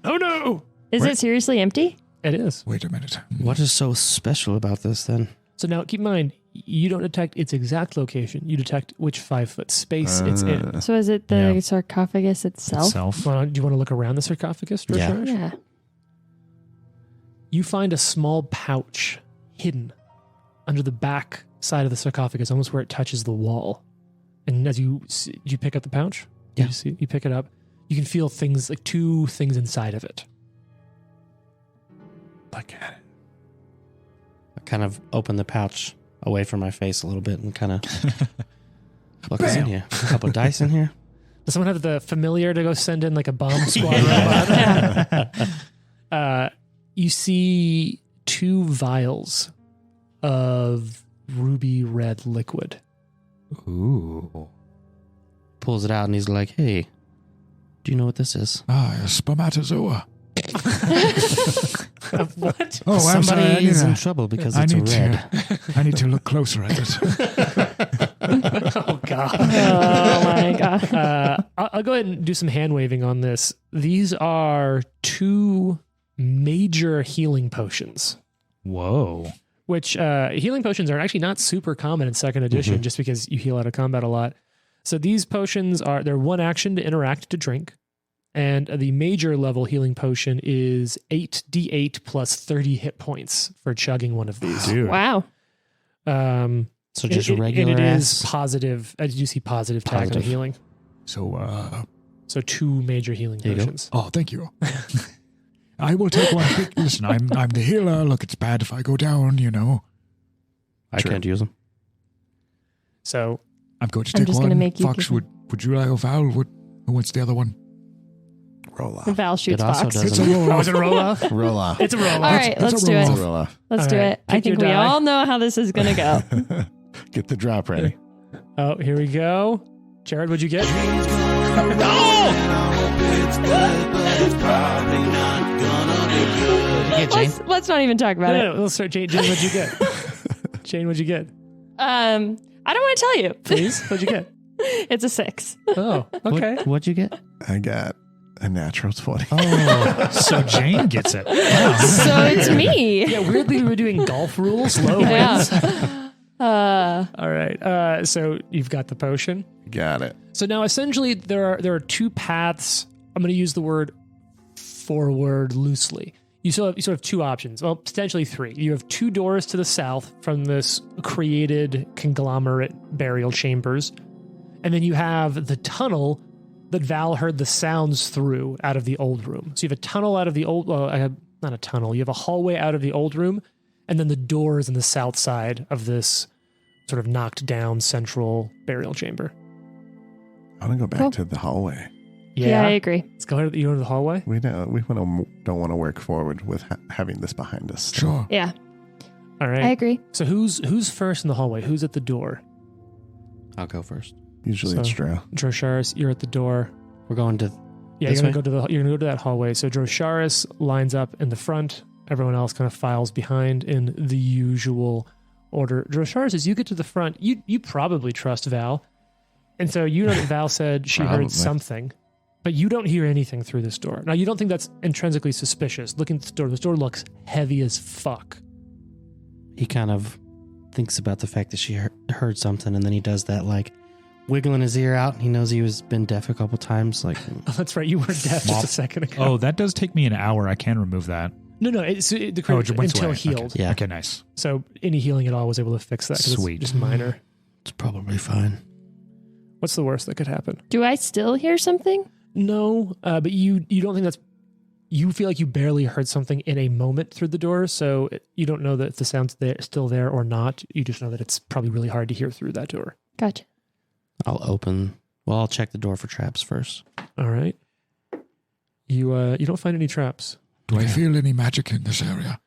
Speaker 2: Oh, no.
Speaker 3: is it seriously empty?
Speaker 2: It is.
Speaker 7: Wait a minute.
Speaker 5: What is so special about this then?
Speaker 2: So now keep in mind, you don't detect its exact location. You detect which 5-foot space it's in.
Speaker 3: So is it the
Speaker 1: Yeah.
Speaker 3: sarcophagus itself?
Speaker 2: Do you want to look around the sarcophagus,
Speaker 5: Yeah.
Speaker 2: Droshash?
Speaker 3: Yeah.
Speaker 2: You find a small pouch hidden under the back side of the sarcophagus, almost where it touches the wall. And as you pick up the pouch,
Speaker 5: Yeah.
Speaker 2: you pick it up. You can feel things like 2 things inside of it.
Speaker 4: Look at it.
Speaker 5: I kind of open the pouch away from my face a little bit and kind of look what's in here. A couple dice in here.
Speaker 2: Does someone have the familiar to go send in like a bomb squad robot? You see 2 vials of ruby red liquid.
Speaker 1: Ooh.
Speaker 5: Pulls it out and he's like, hey, do you know what this is?
Speaker 7: Ah, a spermatozoa.
Speaker 2: What?
Speaker 7: Oh, I'm
Speaker 5: Somebody
Speaker 7: sorry.
Speaker 5: is in trouble because it's red.
Speaker 7: I need to look closer at it.
Speaker 2: Oh, God.
Speaker 3: Oh my god.
Speaker 2: I'll go ahead and do some hand waving on this. These are 2 major healing potions,
Speaker 1: Whoa.
Speaker 2: which healing potions are actually not super common in 2nd edition just because you heal out of combat a lot. So these potions they're 1 action to interact to drink. And the major level healing potion is 8d8 plus 30 hit points for chugging one of these.
Speaker 1: Dude.
Speaker 3: Wow.
Speaker 5: So just
Speaker 2: and
Speaker 5: regular
Speaker 2: it is
Speaker 5: ass.
Speaker 2: positive. I do see positive tag on
Speaker 5: Positive.
Speaker 2: healing.
Speaker 7: So,
Speaker 2: So 2 major healing
Speaker 5: There you go.
Speaker 2: potions.
Speaker 7: oh, thank you. I will take one quick. Listen, I'm the healer. Look, it's bad if I go down, you know.
Speaker 5: I can't use them.
Speaker 2: So
Speaker 7: I'm going to
Speaker 3: I'm
Speaker 7: take
Speaker 3: just
Speaker 7: one.
Speaker 3: gonna make you
Speaker 7: Fox,
Speaker 3: give
Speaker 7: would you like a Val? Who wants the other one?
Speaker 4: Roll off.
Speaker 3: Val shoots
Speaker 5: It also
Speaker 3: Fox.
Speaker 5: doesn't-
Speaker 7: It's a roll
Speaker 2: oh,
Speaker 7: off.
Speaker 2: is it a roll off?
Speaker 4: Roll off.
Speaker 2: It's a roll
Speaker 3: All
Speaker 2: off.
Speaker 3: right,
Speaker 7: It's
Speaker 3: let's
Speaker 7: a
Speaker 3: do
Speaker 7: roll
Speaker 3: it.
Speaker 7: off.
Speaker 4: Roll off.
Speaker 3: Let's
Speaker 2: All
Speaker 3: do
Speaker 2: right,
Speaker 3: it. I
Speaker 2: pick
Speaker 3: think
Speaker 2: your
Speaker 3: we
Speaker 2: die.
Speaker 3: all know how this is going to go.
Speaker 4: Get the drop ready.
Speaker 2: Oh, here we go. Jared, what'd you get?
Speaker 3: Let's not even talk about
Speaker 2: No,
Speaker 3: it.
Speaker 2: let's start. Jane, what'd you get? Jane, what'd you get?
Speaker 3: I don't want to tell you.
Speaker 2: Please, what'd you get?
Speaker 3: It's a 6.
Speaker 2: Oh, okay.
Speaker 5: What'd you get?
Speaker 4: I got a natural 20.
Speaker 1: Oh, so Jane gets it. Wow.
Speaker 3: So it's me.
Speaker 2: Yeah, weirdly, we were doing golf rules. Low
Speaker 3: Yeah.
Speaker 2: wins. All right. So you've got the potion.
Speaker 4: Got it.
Speaker 2: So now, essentially, there are 2 paths. I'm going to use the word forward loosely. You sort of 2 options. Well, potentially 3. You have 2 doors to the south from this created conglomerate burial chambers. And then you have the tunnel that Val heard the sounds through out of the old room. So you have a tunnel out of the old, not a tunnel, you have a hallway out of the old room, and then the doors on the south side of this sort of knocked down central burial chamber.
Speaker 4: I want to go back
Speaker 3: Cool.
Speaker 4: to the hallway.
Speaker 3: Yeah, I agree.
Speaker 2: Let's go ahead. You go to the hallway.
Speaker 4: We don't want to work forward with having this behind us.
Speaker 7: Sure.
Speaker 3: Yeah,
Speaker 2: All right.
Speaker 3: I agree.
Speaker 2: So who's first in the hallway? Who's at the door?
Speaker 5: I'll go first.
Speaker 4: Usually it's
Speaker 2: So-
Speaker 4: Drew.
Speaker 2: Drosharis, you're at the door.
Speaker 5: We're going to
Speaker 2: Yeah,
Speaker 5: This
Speaker 2: you're gonna
Speaker 5: way?
Speaker 2: go to that hallway. So Drosharis lines up in the front. Everyone else kind of files behind in the usual order. Drosharis, as you get to the front, you probably trust Val, and so you know that Val said she
Speaker 4: Probably.
Speaker 2: heard something, but you don't hear anything through this door. Now you don't think that's intrinsically suspicious. Looking at this door looks heavy as fuck.
Speaker 5: he kind of thinks about the fact that she heard something, and then he does that like wiggling his ear out. He knows he was been deaf a couple times. Like,
Speaker 2: Oh, that's right, you were deaf just a second ago.
Speaker 1: Oh, that does take me an hour. I can remove that.
Speaker 2: No, the
Speaker 1: Oh,
Speaker 2: creature
Speaker 1: it went
Speaker 2: until
Speaker 1: away.
Speaker 2: healed.
Speaker 1: Okay.
Speaker 5: Yeah.
Speaker 1: Okay, nice.
Speaker 2: So any healing at all was able to fix that. 'cause
Speaker 1: Sweet.
Speaker 2: It's just minor.
Speaker 5: it's probably fine.
Speaker 2: What's the worst that could happen?
Speaker 3: Do I still hear something?
Speaker 2: No, but you don't think that's. You feel like you barely heard something in a moment through the door, so you don't know that if the sound's still there or not. You just know that it's probably really hard to hear through that door.
Speaker 3: Gotcha.
Speaker 5: I'll open Well, I'll check the door for traps first.
Speaker 2: All right. You don't find any traps.
Speaker 7: Do I feel any magic in this area?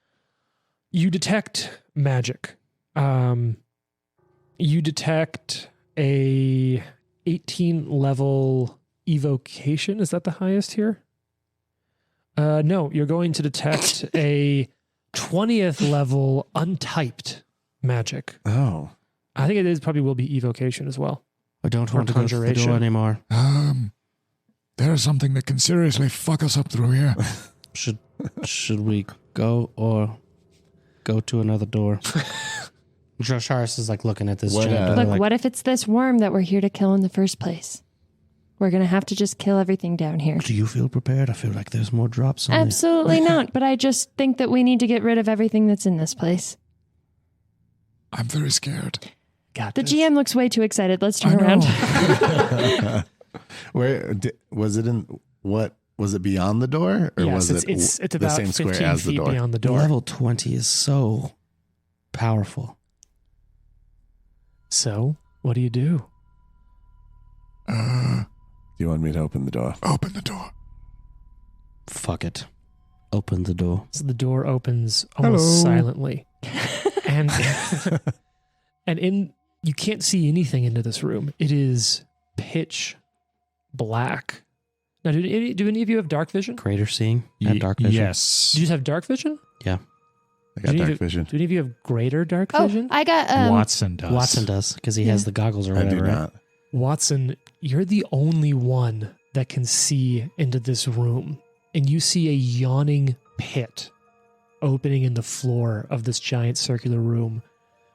Speaker 2: You detect magic. You detect a 18 level evocation. Is that the highest here? No, you're going to detect a 20th level untyped magic.
Speaker 4: Oh.
Speaker 2: I think it probably will be evocation as well.
Speaker 5: I don't
Speaker 2: Or
Speaker 5: want to go to the
Speaker 2: conjuration.
Speaker 5: door anymore.
Speaker 7: There's something that can seriously fuck us up through here.
Speaker 5: Should we go or go to another door? Josharis is like looking at this
Speaker 4: What,
Speaker 5: giant door.
Speaker 3: Look,
Speaker 5: like,
Speaker 3: what if it's this worm that we're here to kill in the first place? We're going to have to just kill everything down here.
Speaker 5: do you feel prepared? I feel like there's more drops on this.
Speaker 3: Absolutely not. But I just think that we need to get rid of everything that's in this place.
Speaker 7: I'm very scared.
Speaker 2: Got
Speaker 3: The
Speaker 2: this.
Speaker 3: GM looks way too excited. Let's turn
Speaker 7: I know.
Speaker 3: around.
Speaker 4: Where was it in? What was it beyond the door, or
Speaker 2: Yes,
Speaker 4: was
Speaker 2: it's
Speaker 4: the
Speaker 2: about
Speaker 4: same
Speaker 2: 15
Speaker 4: square as the
Speaker 2: feet
Speaker 4: door?
Speaker 2: beyond the door.
Speaker 5: Level 20 is so powerful.
Speaker 2: So, what do you do?
Speaker 4: Do you want me to open the door?
Speaker 7: Open the door.
Speaker 5: Fuck it. Open the door.
Speaker 2: So the door opens almost
Speaker 7: Hello.
Speaker 2: silently. And you can't see anything into this room. It is pitch black. Now, do any of you have dark vision?
Speaker 5: Greater seeing and dark vision.
Speaker 1: Yes.
Speaker 2: Do you have dark vision?
Speaker 4: I got
Speaker 2: Do you
Speaker 4: dark
Speaker 2: need
Speaker 4: vision.
Speaker 2: Do any of you have greater dark
Speaker 3: Oh,
Speaker 2: vision?
Speaker 3: I got
Speaker 1: Watson does.
Speaker 5: Watson does because he has the goggles or
Speaker 4: I
Speaker 5: whatever.
Speaker 4: do
Speaker 5: right?
Speaker 4: not.
Speaker 2: Watson, you're the only one that can see into this room. And you see a yawning pit opening in the floor of this giant circular room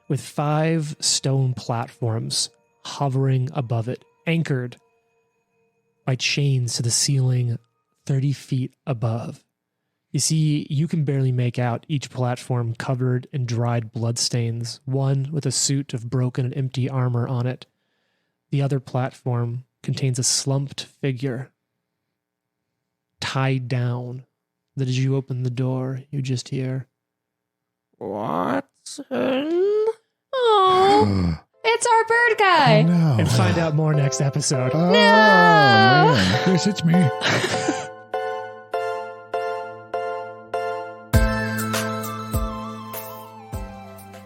Speaker 2: with 5 stone platforms hovering above it, anchored by chains to the ceiling 30 feet above. You see, you can barely make out each platform covered in dried bloodstains, one with a suit of broken and empty armor on it. The other platform contains a slumped figure tied down, that as you open the door, you just hear, Watson?
Speaker 3: Oh, it's our bird guy.
Speaker 4: No.
Speaker 2: And find out more next episode.
Speaker 4: Oh, man.
Speaker 7: Yes, it's me.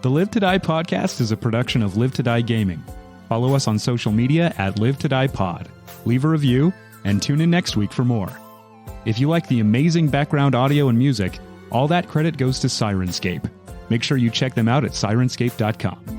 Speaker 1: The Live to Die podcast is a production of Live to Die Gaming. Follow us on social media at Live to Die Pod. Leave a review and tune in next week for more. If you like the amazing background audio and music, all that credit goes to Syrinscape. Make sure you check them out at Syrinscape.com.